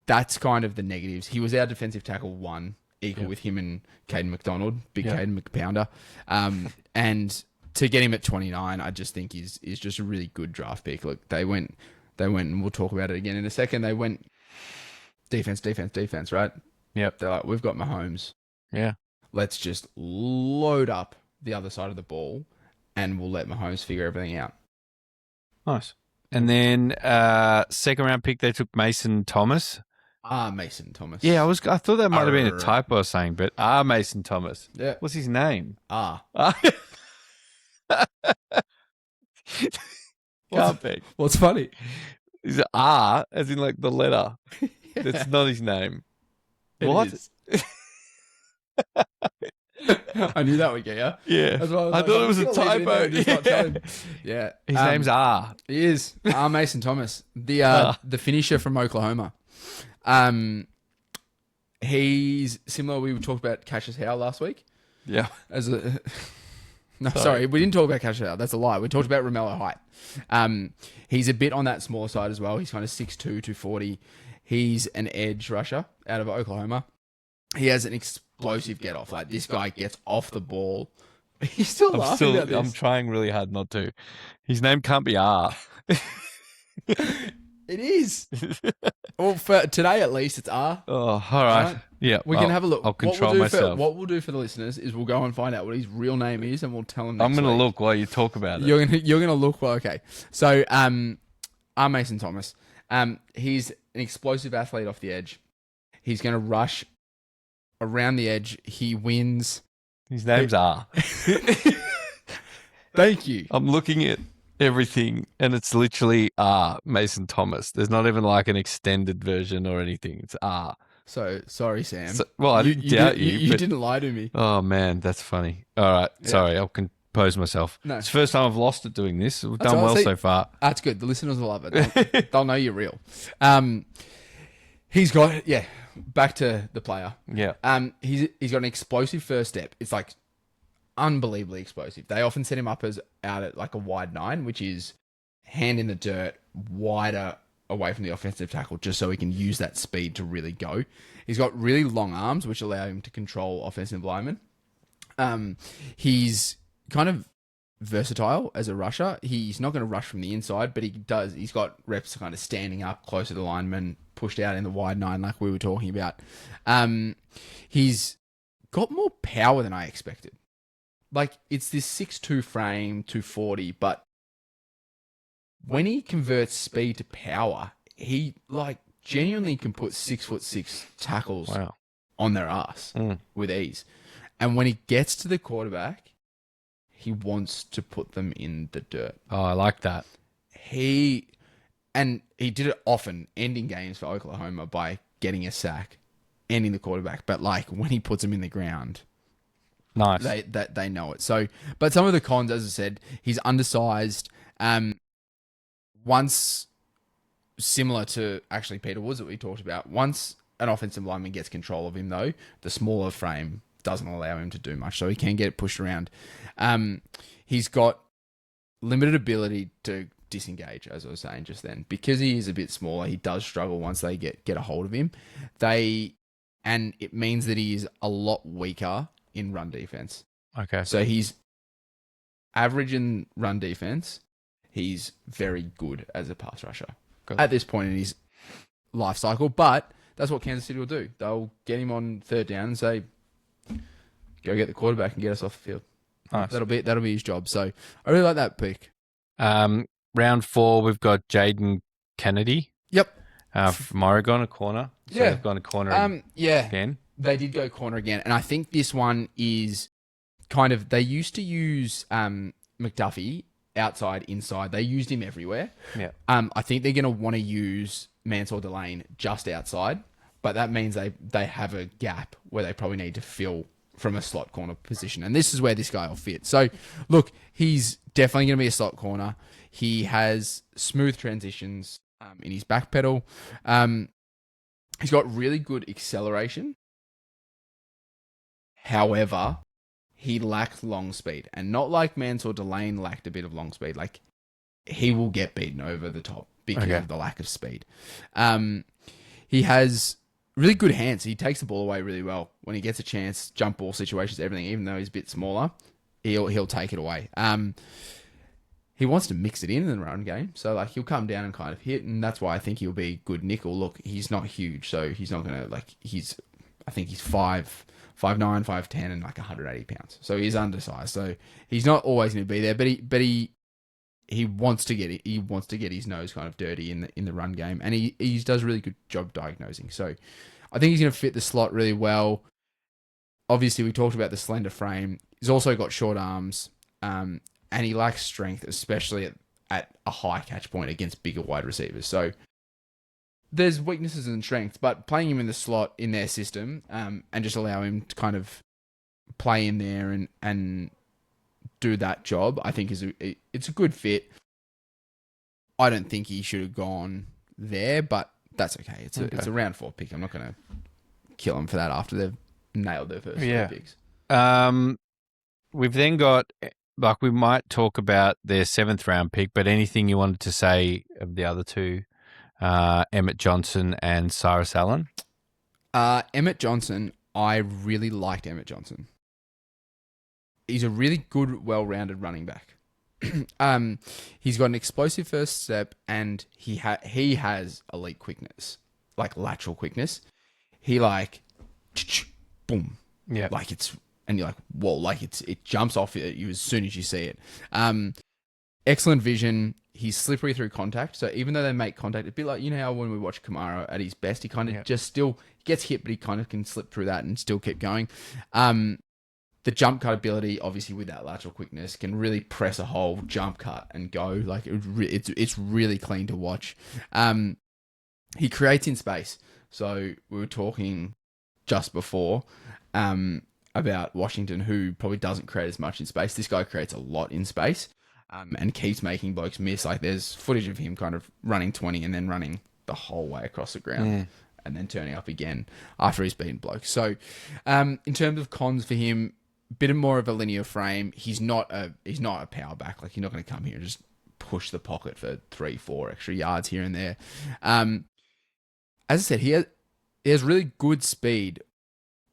that's kind of the negatives. He was our defensive tackle 1, equal with him and Caden McDonald, big Caden McPounder. And to get him at 29, I just think is just a really good draft pick. Look, they went, and we'll talk about it again in a second. They went defense, right? Yep. They're like, we've got Mahomes. Yeah. Let's just load up the other side of the ball, and we'll let Mahomes figure everything out. Nice. And then second round pick, they took Mason Thomas. Mason Thomas. Yeah, I thought that might have been a typo or something, but Mason Thomas. Yeah. What's his name? Can't be. What's funny? Is it R, as in like the letter? That's not his name. What? I knew that would get you. Yeah. That's why I thought it was a typo. Yeah. His name's R. He is Mason Thomas, the finisher from Oklahoma. He's similar. We talked about Cassius Howe last week. Yeah. As a no, sorry, we didn't talk about Cassius Howe. That's a lie. We talked about Romello Height. He's a bit on that smaller side as well. He's kind of 6'2", 240. He's an edge rusher out of Oklahoma. He has an explosive get off. Like, this guy gets off the ball. He's still laughing at this. I'm trying really hard not to. His name can't be R. It is. Well, for today at least, it's R. Oh, all right. Yeah, we can have a look. I'll control myself. What we'll do for the listeners is we'll go and find out what his real name is, and we'll tell him. I'm going to look while you talk about it. You're gonna look. Well, okay. So, R. Mason Thomas. He's an explosive athlete off the edge. He's going to rush around the edge. He wins. His name's R. Thank you. I'm looking at everything, and it's literally R. Mason Thomas. There's not even like an extended version or anything. It's R. So sorry, Sam. I didn't doubt you. You didn't lie to me. Oh man, that's funny. All right, sorry, I'll compose myself. No. It's the first time I've lost at doing this. We've done well so far. That's good. The listeners will love it. They'll know you're real. He's got back to the player. Yeah. He's got an explosive first step. It's like unbelievably explosive. They often set him up as out at like a wide 9, which is hand in the dirt, wider away from the offensive tackle, just so he can use that speed to really go. He's got really long arms, which allow him to control offensive linemen. He's kind of versatile as a rusher. He's not going to rush from the inside, but he's got reps kind of standing up closer to the lineman, pushed out in the wide 9 like we were talking about. He's got more power than I expected. Like, it's this 6'2" frame, 240, but when he converts speed to power, he like genuinely can put 6'6" tackles on their ass with ease. And when he gets to the quarterback, he wants to put them in the dirt. Oh, I like that. He did it often, ending games for Oklahoma by getting a sack, ending the quarterback. But like when he puts them in the ground, nice. They know it. So, but some of the cons, as I said, he's undersized. Once, similar to actually Peter Woods that we talked about, once an offensive lineman gets control of him, though, the smaller frame doesn't allow him to do much, so he can get pushed around. He's got limited ability to disengage, as I was saying just then. Because he is a bit smaller, he does struggle once they get a hold of him. And it means that he is a lot weaker in run defense. Okay. So he's average in run defense. He's very good as a pass rusher at this point in his life cycle. But that's what Kansas City will do. They'll get him on third down and say, go get the quarterback and get us off the field. Nice. That'll be his job. So I really like that pick. Round 4, we've got Jaden Kennedy. Yep. From Oregon, a corner. So they've gone a corner again. They did go corner again. And I think this one is kind of, they used to use McDuffie outside, inside. They used him everywhere. Yeah. I think they're going to want to use Mansour Delane just outside, but that means they have a gap where they probably need to fill from a slot corner position. And this is where this guy will fit. So, look, he's definitely going to be a slot corner. He has smooth transitions in his back pedal. He's got really good acceleration. However, he lacks long speed. And not like Mansour Delane lacked a bit of long speed. Like, he will get beaten over the top because of the lack of speed. He has really good hands. He takes the ball away really well. When he gets a chance, jump ball situations, everything, even though he's a bit smaller, he'll take it away. He wants to mix it in the run game. So, like, he'll come down and kind of hit, and that's why I think he'll be good nickel. Look, he's not huge, so he's not going to, like, I think he's 5'9", 5'10", and like 180 pounds. So he's undersized. So he's not always going to be there, but he wants to get it. He wants to get his nose kind of dirty in the run game, and he does a really good job diagnosing. So I think he's going to fit the slot really well. Obviously, we talked about the slender frame. He's also got short arms, and he lacks strength, especially at a high catch point against bigger wide receivers. So there's weaknesses and strengths, but playing him in the slot in their system, and just allow him to kind of play in there and do that job, I think it's a good fit. I don't think he should have gone there, but that's okay. It's a round 4 pick. I'm not going to kill them for that after they've nailed their first Yeah. three picks. We've then got, like, we might talk about their 7th round pick, but anything you wanted to say of the other two, Emmett Johnson and Cyrus Allen? Emmett Johnson, I really liked Emmett Johnson. He's a really good, well-rounded running back. He's got an explosive first step, and he has elite quickness, like lateral quickness. He like, boom, Yeah. like it's, and you're like, whoa, like it jumps off you as soon as you see it. Excellent vision. He's slippery through contact. So even though they make contact, a bit like, you know how when we watch Kamara at his best, he kind of just still gets hit, but he kind of can slip through that and still keep going. The jump cut ability, obviously with that lateral quickness, can really press a hole, jump cut, and go. Like it's really clean to watch. He creates in space. So we were talking just before about Washington, who probably doesn't create as much in space. This guy creates a lot in space and keeps making blokes miss. Like there's footage of him kind of running 20 and then running the whole way across the ground and then turning up again after he's beaten blokes. So in terms of cons for him, bit more of a linear frame. He's not a power back. Like, you're not going to come here and just push the pocket for 3-4 extra yards here and there. As I said, he has really good speed,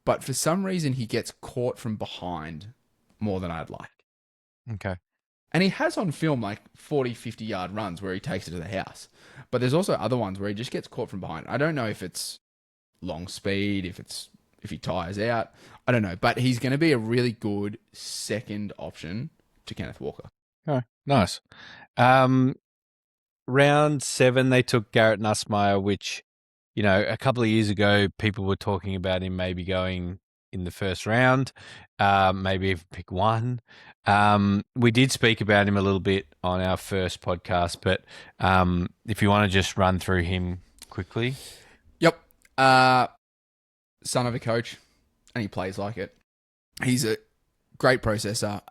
but for some reason he gets caught from behind more than I'd like. Okay. And he has on film like 40, 50-yard runs where he takes it to the house. But there's also other ones where he just gets caught from behind. I don't know if it's long speed, if he tires out. I don't know. But he's going to be a really good second option to Kenneth Walker. Oh, nice. Round 7, they took Garrett Nussmeier, which, you know, a couple of years ago, people were talking about him maybe going in the first round, maybe even pick 1. We did speak about him a little bit on our first podcast, but if you want to just run through him quickly. Yep. Son of a coach, and he plays like it. He's a great processor.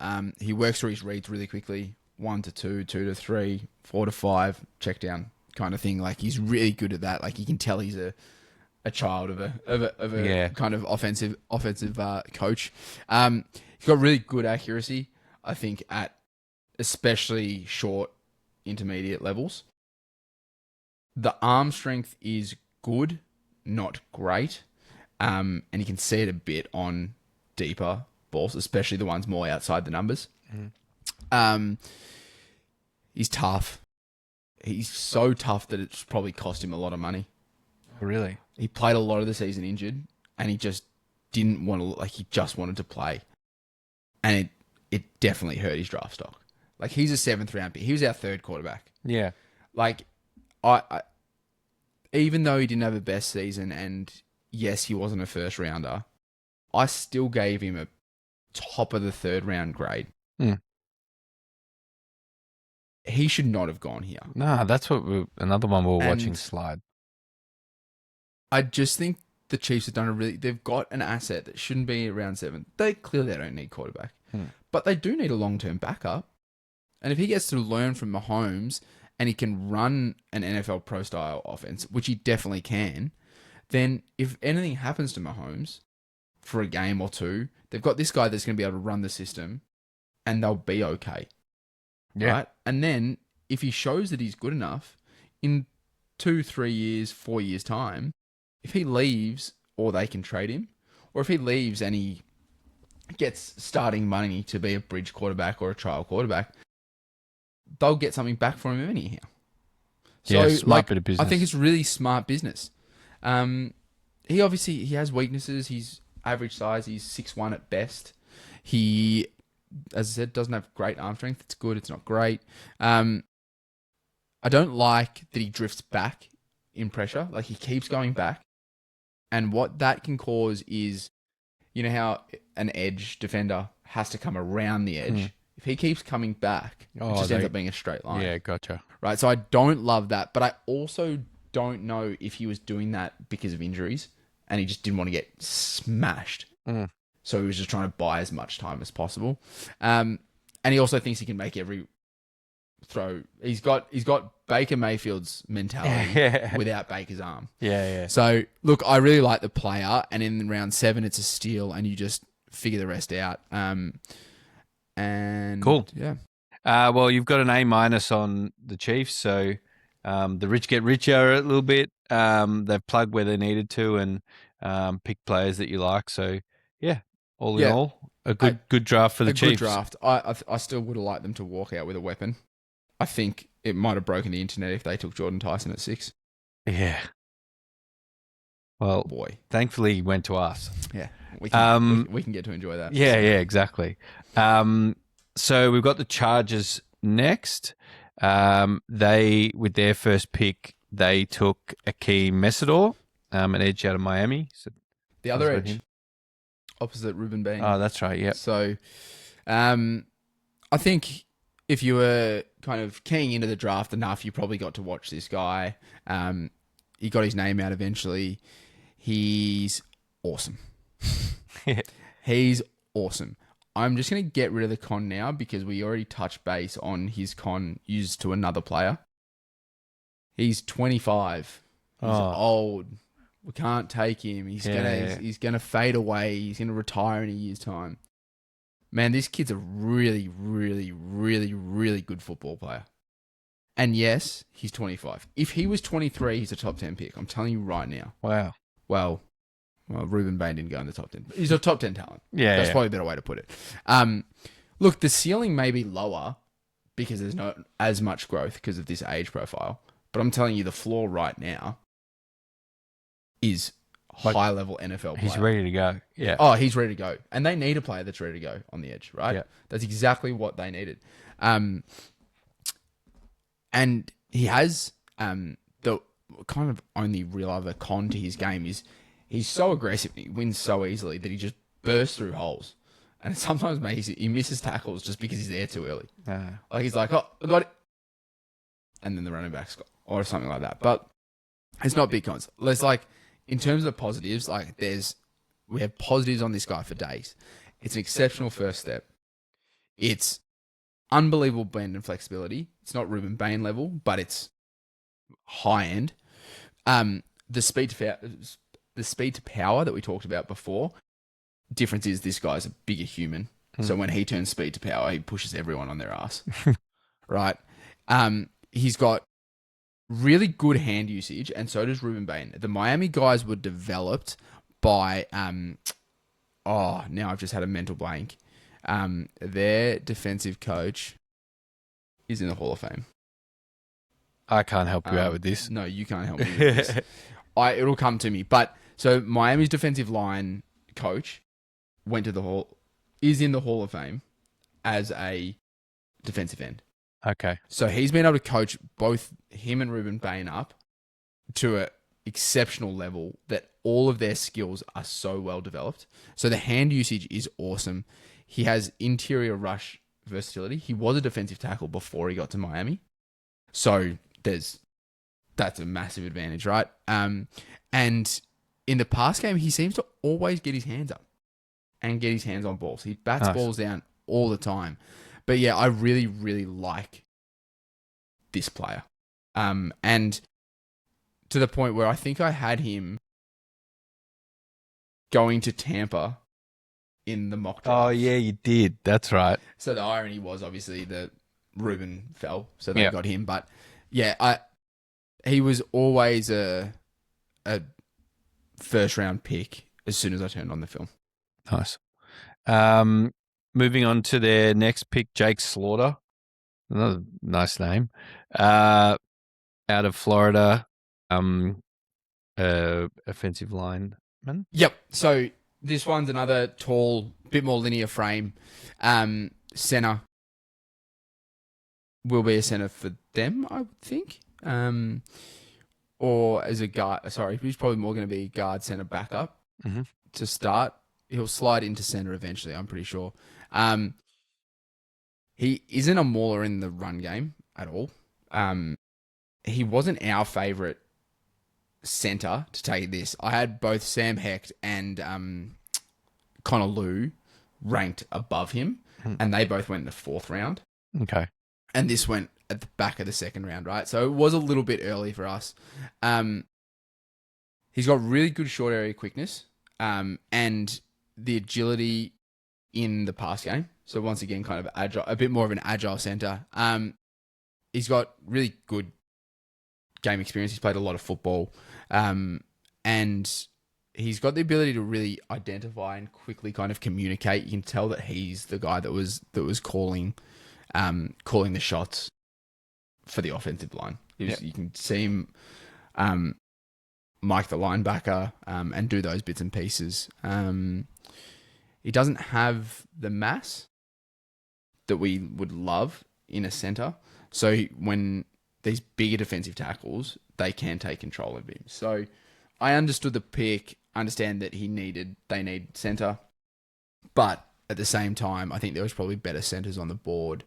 He works through his reads really quickly. 1 to 2, 2 to 3, 4 to 5, check down kind of thing. Like, he's really good at that. Like, you can tell he's a child of a kind of offensive coach. He's got really good accuracy, I think, at especially short, intermediate levels. The arm strength is good, not great. And you can see it a bit on deeper balls, especially the ones more outside the numbers. He's tough. He's so tough that it's probably cost him a lot of money. Really? He played a lot of the season injured, and he just didn't want to, like, he just wanted to play. And it definitely hurt his draft stock. Like, he's a 7th round pick. He was our 3rd quarterback. Yeah. Like, I even though he didn't have a best season, and yes, he wasn't a first rounder, I still gave him a top of the 3rd round grade. He should not have gone here. No, that's what another one we were watching slide. I just think the Chiefs have done they've got an asset that shouldn't be around 7. They don't need quarterback, but they do need a long-term backup. And if he gets to learn from Mahomes and he can run an NFL pro style offense, which he definitely can, then if anything happens to Mahomes for a game or two, they've got this guy that's going to be able to run the system and they'll be okay. Yeah. Right? And then if he shows that he's good enough in 2, 3 years, 4 years time, if he leaves or they can trade him, or if he leaves and he gets starting money to be a bridge quarterback or a trial quarterback, they'll get something back from him anyhow. So, smart bit of business. I think it's really smart business. He has weaknesses. He's average size. He's 6'1" at best. He, as I said, doesn't have great arm strength. It's good. It's not great. I don't like that he drifts back in pressure. Like, he keeps going back. And what that can cause is, you know how an edge defender has to come around the edge? If he keeps coming back, it just ends up being a straight line. Yeah, gotcha. Right, so I don't love that. But I also don't know if he was doing that because of injuries and he just didn't want to get smashed. So he was just trying to buy as much time as possible. And he also thinks he can make every He's got Baker Mayfield's mentality Yeah. without Baker's arm. Yeah. So look, I really like the player, and in round 7, it's a steal, and you just figure the rest out. And Cool. yeah. Well, you've got an A- on the Chiefs, so the rich get richer a little bit. They've plugged where they needed to and picked players that you like. So yeah, all in Yeah. all, a good draft for the A Chiefs. good draft. I still would have liked them to walk out with a weapon. I think it might have broken the internet if they took Jordan Tyson at 6. Yeah. Well, Boy, thankfully he went to us. yeah, we can get to enjoy that. Yeah, exactly. So we've got the Chargers next. They, with their first pick, they took Akeem Mesidor, an edge out of Miami. So The other edge, opposite Ruben Bain. Oh, that's right. Yeah. So, I think if you were kind of keying into the draft enough, you probably got to watch this guy. He got his name out eventually. He's awesome. He's awesome. I'm just going to get rid of the con now because we already touched base on his con used to another player. He's 25. He's old. We can't take him. He's gonna fade away. He's gonna retire in a year's time. Man, this kid's a really, really, really, really good football player. And yes, he's 25. If he was 23, he's a top 10 pick. I'm telling you right now. Wow. Well, Ruben Bain didn't go in the top 10. He's a top 10 talent. Yeah. That's probably a better way to put it. Look, the ceiling may be lower because there's not as much growth because of this age profile. But I'm telling you, the floor right now is high-level NFL player. He's ready to go. Yeah. Oh, he's ready to go. And they need a player that's ready to go on the edge, right? Yeah. That's exactly what they needed. And he has the kind of only real other con to his game is he's so aggressive, he wins so easily that he just bursts through holes. And sometimes he misses tackles just because he's there too early. Like he's like, oh, I got it. And then the running back's got, or something like that. But it's not big cons. There's like, in terms of positives, like we have positives on this guy for days. It's an exceptional first step. It's unbelievable bend and flexibility. It's not Ruben Bain level, but it's high end. The speed to power that we talked about before. Difference is this guy's a bigger human. So when he turns speed to power, he pushes everyone on their ass. Right? He's got really good hand usage, and so does Ruben Bain. The Miami guys were developed by now I've just had a mental blank. Their defensive coach is in the Hall of Fame. I can't help you out with this. No, you can't help me with this. It'll come to me. But so Miami's defensive line coach is in the Hall of Fame as a defensive end. Okay. So he's been able to coach both him and Ruben Bain up to an exceptional level that all of their skills are so well developed. So the hand usage is awesome. He has interior rush versatility. He was a defensive tackle before he got to Miami. So that's a massive advantage, right? And in the pass game, he seems to always get his hands up and get his hands on balls. He bats balls down all the time. But yeah, I really, really like this player. And to the point where I think I had him going to Tampa in the mock draft. Oh, yeah, you did. That's right. So the irony was obviously that Ruben fell, so they got him. But yeah, he was always a first round pick as soon as I turned on the film. Nice. Moving on to their next pick, Jake Slaughter. Another nice name. Out of Florida, offensive lineman. Yep. So this one's another tall, bit more linear frame. Center will be a center for them, I would think. Or as a guard. Sorry, he's probably more going to be guard center backup to start. He'll slide into center eventually, I'm pretty sure. He isn't a mauler in the run game at all. He wasn't our favorite center to take this. I had both Sam Hecht and Connor Liu ranked above him, and they both went in the 4th round. Okay. And this went at the back of the second round, right? So it was a little bit early for us. He's got really good short area quickness, and the agility in the pass game. So once again, kind of agile, a bit more of an agile center. He's got really good game experience. He's played a lot of football, and he's got the ability to really identify and quickly kind of communicate. You can tell that he's the guy that was calling the shots for the offensive line. You can see him mic the linebacker and do those bits and pieces. He doesn't have the mass that we would love in a center. So when these bigger defensive tackles, they can take control of him. So I understood the pick, understand that they need center. But at the same time, I think there was probably better centers on the board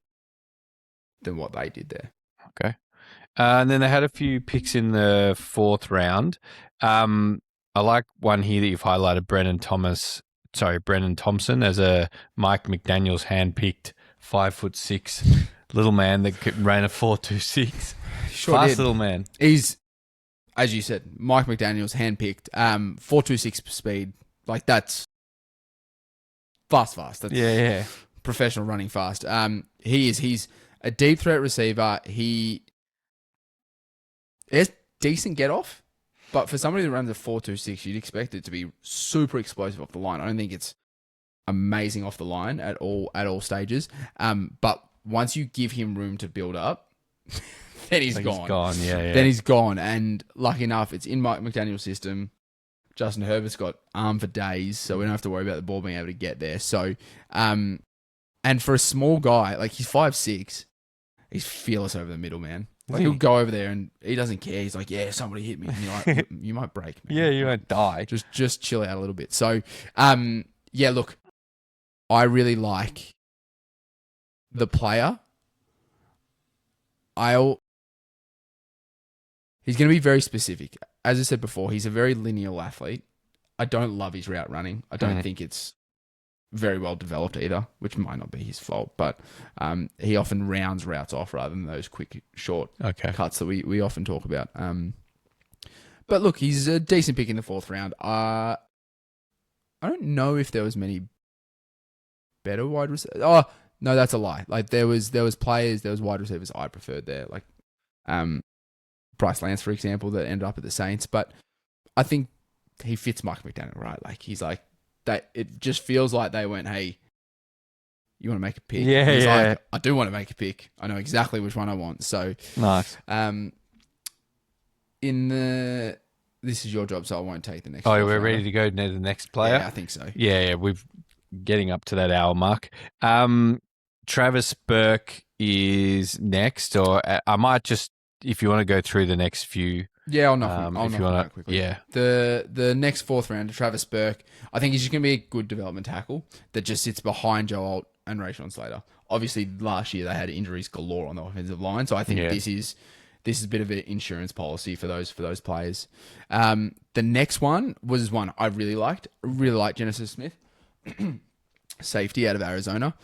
than what they did there. Okay. And then they had a few picks in the fourth round. I like one here that you've highlighted, Brennan Thompson as a Mike McDaniel's handpicked 5'6" little man that ran a 4.26. Sure Fast did. little man. He's, as you said, Mike McDaniel's handpicked 4.26 speed. Like that's fast. That's Yeah. professional running fast. He's a deep threat receiver. He has decent get off, but for somebody that runs a 4.26, you'd expect it to be super explosive off the line. I don't think it's amazing off the line at all stages. But once you give him room to build up, then he's gone. He's gone, yeah. Then he's gone. And lucky enough, it's in Mike McDaniel's system. Justin Herbert's got arm for days, so we don't have to worry about the ball being able to get there. So, and for a small guy, like he's 5'6", he's fearless over the middle, man. Like he'll go over there and he doesn't care. He's like, yeah, somebody hit me. And you're like, you might break, man. Yeah, you won't die. Just chill out a little bit. So, yeah, look, I really like the player. He's going to be very specific. As I said before, he's a very lineal athlete. I don't love his route running. I don't think it's very well developed either, which might not be his fault, but he often rounds routes off rather than those quick, short cuts that we often talk about. But look, he's a decent pick in the fourth round. I don't know if there was many better wide receivers. Oh, no, that's a lie. Like there was wide receivers I preferred there, like Bryce Lance, for example, that ended up at the Saints. But I think he fits Mike McDaniel, right? Like he's like that. It just feels like they went, "Hey, you want to make a pick?" Yeah, he's yeah. like, "I do want to make a pick. I know exactly which one I want." So Nice. This is your job, so I won't take the next. Oh, we're ready to go to the next player? Yeah, I think so. Yeah, we're getting up to that hour mark. Travis Burke is next, or I might just, if you want to go through the next few. Yeah, I'll knock him out quickly. Yeah. The next fourth round, Travis Burke, I think he's just going to be a good development tackle that just sits behind Joe Alt and Rashawn Slater. Obviously, last year they had injuries galore on the offensive line, so I think this is a bit of an insurance policy for those players. The next one was one I really liked. I really liked Genesis Smith, safety out of Arizona.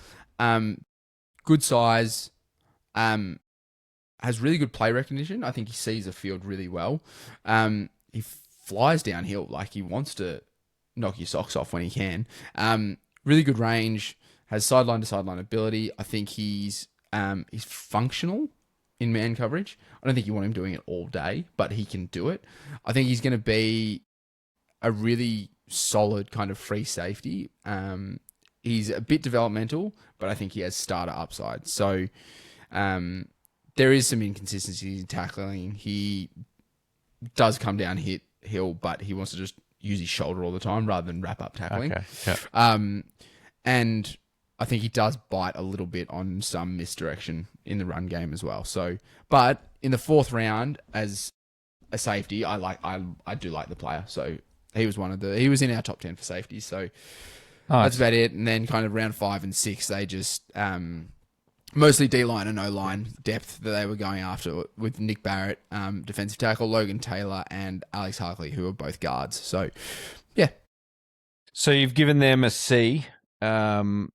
Good size, has really good play recognition. I think he sees the field really well. He flies downhill like he wants to knock your socks off when he can. Really good range, has sideline to sideline ability. I think he's functional in man coverage. I don't think you want him doing it all day, but he can do it. I think he's going to be a really solid kind of free safety. He's a bit developmental, but I think he has starter upside. So there is some inconsistency in tackling. He does come down hill, but he wants to just use his shoulder all the time rather than wrap up tackling. Okay. Yep. And I think he does bite a little bit on some misdirection in the run game as well. So, but in the fourth round as a safety, I do like the player. So he was in our top 10 for safety. So that's about it. And then kind of round 5 and 6, they just mostly D-line and O-line depth that they were going after with Nick Barrett, defensive tackle, Logan Taylor, and Alex Harkley, who are both guards. So, yeah. So you've given them a C, so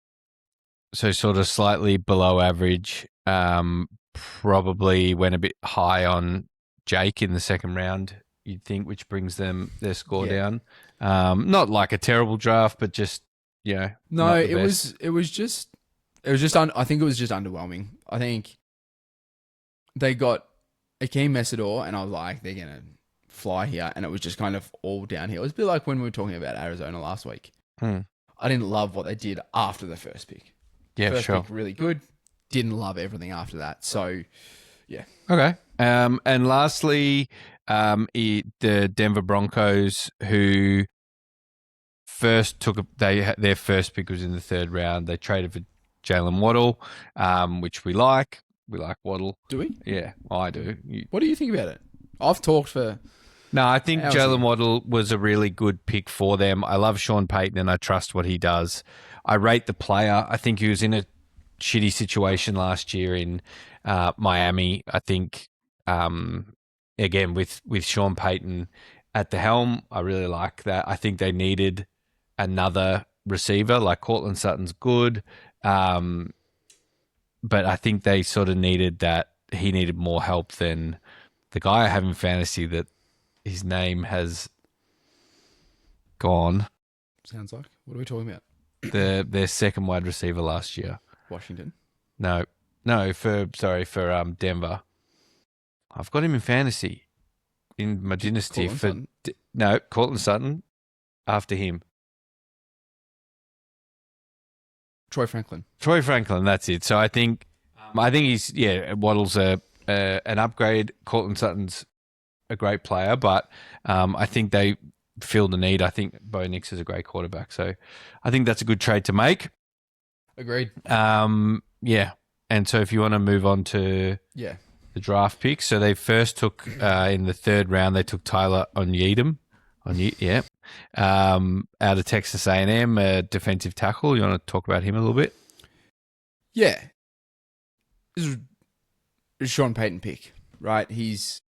sort of slightly below average, probably went a bit high on Jake in the second round, you'd think, which brings their score Yeah. down. Not like a terrible draft, but just, No, not the best. I think it was just underwhelming. I think they got Akeem Messidor, and I was like, they're gonna fly here, and it was just kind of all downhill. It was a bit like when we were talking about Arizona last week. Hmm. I didn't love what they did after the first pick. Yeah, First sure. pick really good. Didn't love everything after that. So yeah, Okay. And lastly, the Denver Broncos, who first their first pick was in the third round. They traded for Jalen Waddle, which we like. We like Waddle. do we? Yeah, I do. What do you think about it? I've talked for No, I think hours Jalen here. Waddle was a really good pick for them. I love Sean Payton and I trust what he does. I rate the player. I think he was in a shitty situation last year in Miami. I think, again, with Sean Payton at the helm, I really like that. I think they needed another receiver. Like Cortland Sutton's good, but I think they sort of needed that. He needed more help than the guy I have in fantasy that his name has gone. Sounds like. What are we talking about? Their second wide receiver last year. Washington. No, for Denver. I've got him in fantasy in my dynasty Cortland Sutton. No, Cortland Sutton after him. Troy Franklin. Troy Franklin, that's it. So I think he's Waddle's an upgrade. Cortland Sutton's a great player, but I think they feel the need. I think Bo Nix is a great quarterback, so I think that's a good trade to make. Agreed. Yeah, and so if you want to move on to the draft picks, so they first took in the third round they took Tyler Onyedem. Out of Texas A&M, a defensive tackle. You want to talk about him a little bit? Yeah. This is a Sean Payton pick, right? He's,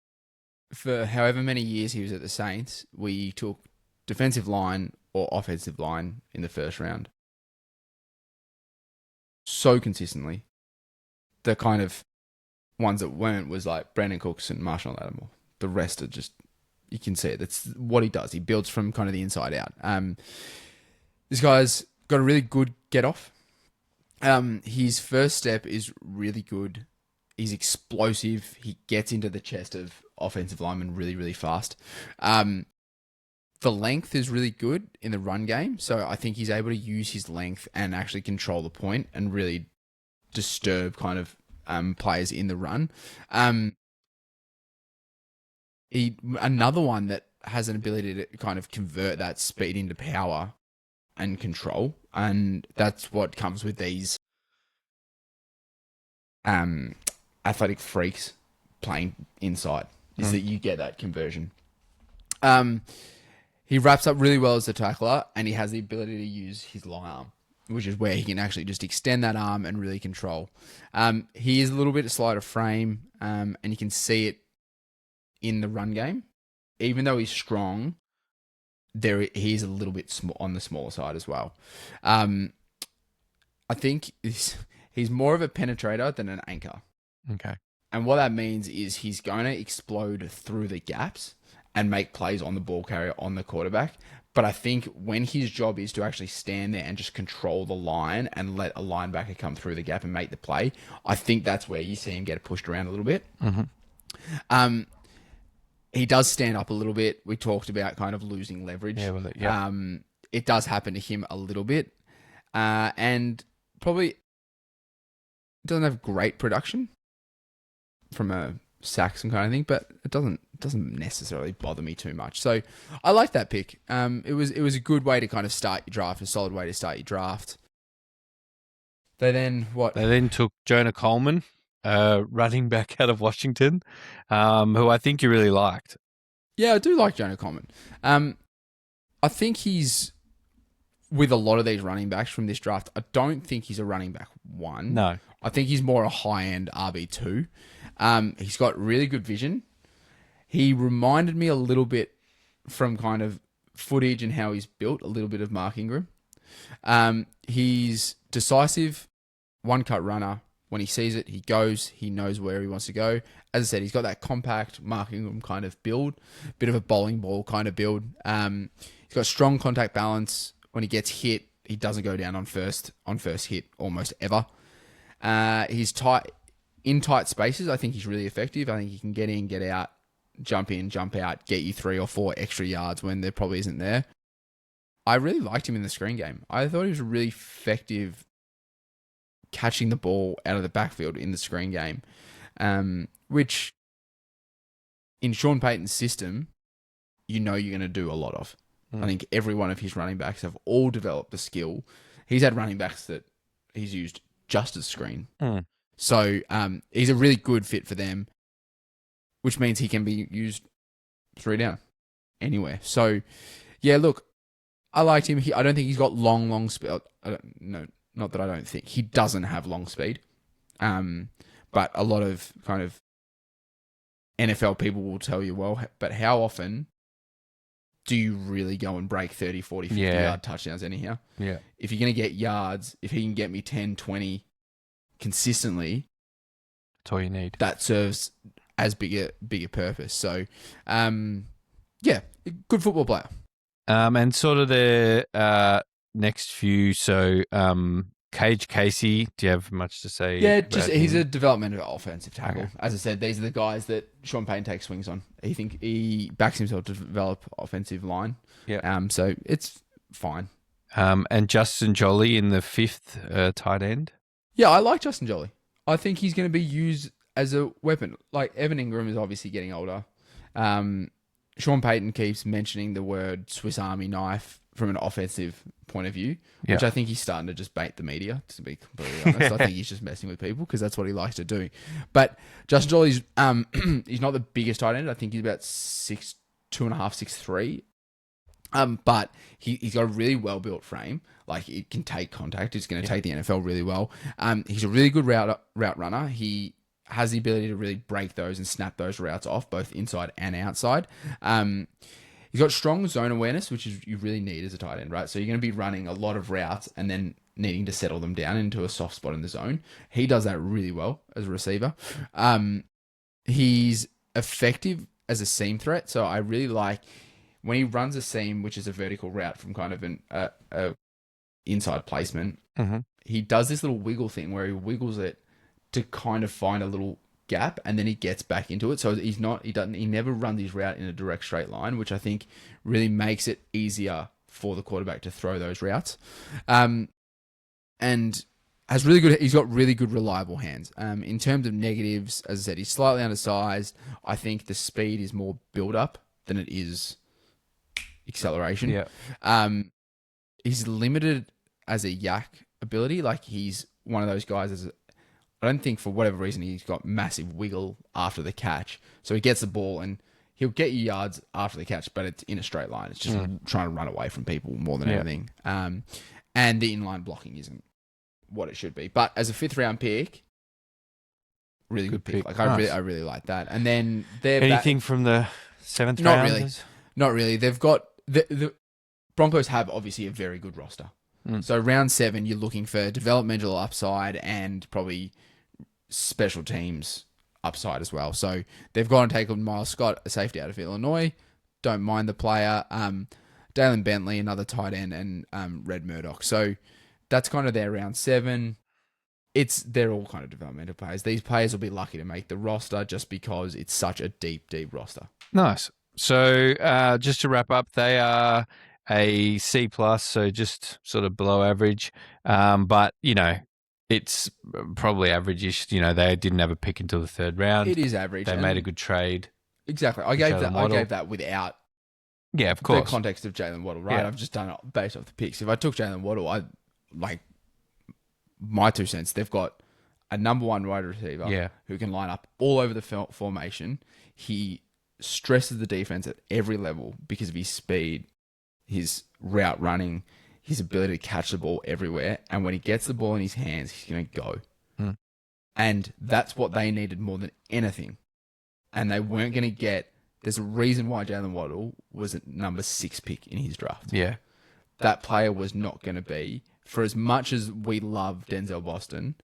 for however many years he was at the Saints, we took defensive line or offensive line in the first round. So consistently. The kind of ones that weren't was like Brandon Cooks and Marshall Lattimore. The rest are just, you can see it. That's what he does. He builds from kind of the inside out. This guy's got a really good get off. His first step is really good. He's explosive. He gets into the chest of offensive linemen really, really fast. The length is really good in the run game. So I think he's able to use his length and actually control the point and really disturb kind of players in the run. Another one that has an ability to kind of convert that speed into power and control, and that's what comes with these athletic freaks playing inside, is that you get that conversion. He wraps up really well as a tackler, and he has the ability to use his long arm, which is where he can actually just extend that arm and really control. He is a little bit slight of frame, and you can see it in the run game. Even though he's strong, he's a little bit on the smaller side as well. I think he's more of a penetrator than an anchor. Okay. And what that means is he's going to explode through the gaps and make plays on the ball carrier, on the quarterback. But I think when his job is to actually stand there and just control the line and let a linebacker come through the gap and make the play, I think that's where you see him get pushed around a little bit. Mm-hmm. He does stand up a little bit. We talked about kind of losing leverage. It does happen to him a little bit. And probably doesn't have great production from a sacks and kind of thing, but it doesn't necessarily bother me too much. So I like that pick. It was a good way to kind of start your draft, a solid way to start your draft. They then took Jonah Coleman, running back out of Washington, who I think you really liked. Yeah, I do like Jonah Coleman. I think he's, with a lot of these running backs from this draft, I don't think he's a running back one. No. I think he's more a high-end RB2. He's got really good vision. He reminded me a little bit from kind of footage and how he's built, a little bit of Mark Ingram. He's decisive, one-cut runner. When he sees it, he goes. He knows where he wants to go. As I said, he's got that compact marking room kind of build, bit of a bowling ball kind of build. He's got strong contact balance. When he gets hit, he doesn't go down on first hit almost ever. He's in tight spaces. I think he's really effective. I think he can get in, get out, jump in, jump out, get you 3 or 4 extra yards when there probably isn't there. I really liked him in the screen game. I thought he was really effective catching the ball out of the backfield in the screen game, which in Sean Payton's system, you're going to do a lot of. I think every one of his running backs have all developed the skill. He's had running backs that he's used just as screen. So he's a really good fit for them, which means he can be used 3 down anywhere. So, yeah, look, I liked him. I don't think he's got long speed. No, not that I don't think. He doesn't have long speed. But a lot of kind of NFL people will tell you, well, but how often do you really go and break 30, 40, 50 yard touchdowns anyhow? Yeah. If you're going to get yards, if he can get me 10, 20 consistently, that's all you need. That serves as bigger purpose. So, yeah, good football player. And sort of the next few, so Cage Casey, do you have much to say? Yeah, just he's a developmental offensive tackle. Okay. As I said, these are the guys that Sean Payton takes swings on. He backs himself to develop offensive line. Yeah. So it's fine. And Justin Jolly in the 5th tight end. Yeah, I like Justin Jolly. I think he's going to be used as a weapon. Like Evan Ingram is obviously getting older. Sean Payton keeps mentioning the word Swiss Army knife from an offensive point of view, which I think he's starting to just bait the media, to be completely honest. I think he's just messing with people because that's what he likes to do. But Justin Jolly's he's not the biggest tight end. I think he's about 6'2.5", 6'3". But he's got a really well built frame. Like it can take contact. It's going to take the NFL really well. He's a really good route runner. He has the ability to really break those and snap those routes off, both inside and outside. He's got strong zone awareness, which is you really need as a tight end, right? So you're going to be running a lot of routes and then needing to settle them down into a soft spot in the zone. He does that really well as a receiver. He's effective as a seam threat. So I really like when he runs a seam, which is a vertical route from kind of a inside placement. Mm-hmm. He does this little wiggle thing where he wiggles it to kind of find a little gap, and then he gets back into it. So he never runs his route in a direct straight line, which I think really makes it easier for the quarterback to throw those routes. And he's got really good reliable hands. In terms of negatives, as I said, he's slightly undersized. I think the speed is more build up than it is acceleration. Yeah. He's limited as a yak ability. Like he's one of those guys I don't think for whatever reason he's got massive wiggle after the catch. So he gets the ball and he'll get you yards after the catch, but it's in a straight line. It's just trying to run away from people more than anything. And the inline blocking isn't what it should be. But as a 5th round pick, really good pick. Like nice. I really like that. And then anything from the 7th round? Not really. They've got the Broncos have obviously a very good roster. So round 7, you're looking for developmental upside and probably special teams upside as well. So they've gone and taken Miles Scott, a safety out of Illinois. Don't mind the player. Dalen Bentley, another tight end, and Red Murdoch. So that's kind of their round 7. They're all kind of developmental players. These players will be lucky to make the roster just because it's such a deep roster. Nice. So just to wrap up, they are a C+, so just sort of below average. But, it's probably average-ish. They didn't have a pick until the 3rd round. It is average. They made a good trade. Exactly. I gave that without of course. the context of Jalen Waddle, right? Yeah. I've just done it based off the picks. If I took Jalen Waddle, my 2 cents, they've got a number 1 wide receiver who can line up all over the formation. He stresses the defense at every level because of his speed, his route running, his ability to catch the ball everywhere. And when he gets the ball in his hands, he's going to go. And that's what they needed more than anything. And they weren't going to get... There's a reason why Jalen Waddle was a number 6 pick in his draft. Yeah. That player was not going to be... For as much as we love Denzel Boston,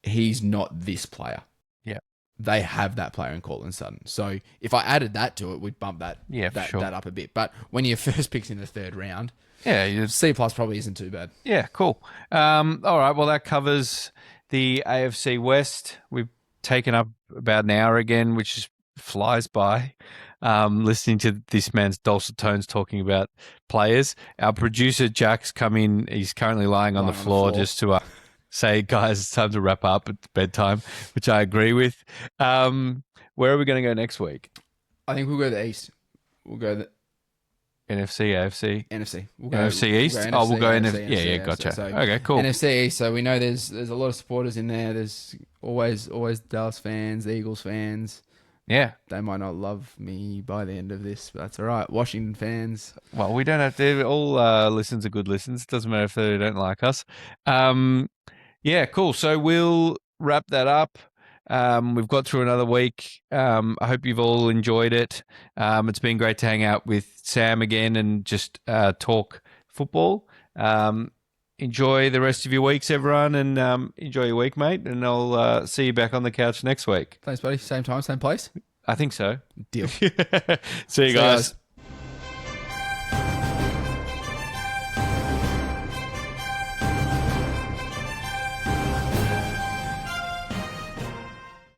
he's not this player. Yeah. They have that player in Cortland Sutton. So if I added that to it, we'd bump that that up a bit. But when your first pick's in the third round, C plus probably isn't too bad. Yeah, cool. All right, well, that covers the AFC West. We've taken up about an hour again, which just flies by. Listening to this man's dulcet tones talking about players. Our producer, Jack's come in. He's currently lying on the floor just to say, guys, it's time to wrap up. It's bedtime, which I agree with. Where are we going to go next week? I think we'll go to the East. We'll go the NFC, AFC? NFC. NFC East? We'll go NFC. Yeah, gotcha. So okay, cool. NFC East, so we know there's a lot of supporters in there. There's always Dallas fans, Eagles fans. Yeah. They might not love me by the end of this, but that's all right. Washington fans. Well, we don't have to. All listens are good listens. Doesn't matter if they don't like us. Yeah, cool. So we'll wrap that up. We've got through another week. I hope you've all enjoyed it. It's been great to hang out with Sam again and just talk football. Enjoy the rest of your weeks, everyone, and enjoy your week, mate. And I'll see you back on the couch next week. Thanks, buddy. Same time, same place? I think so. Deal. See you guys.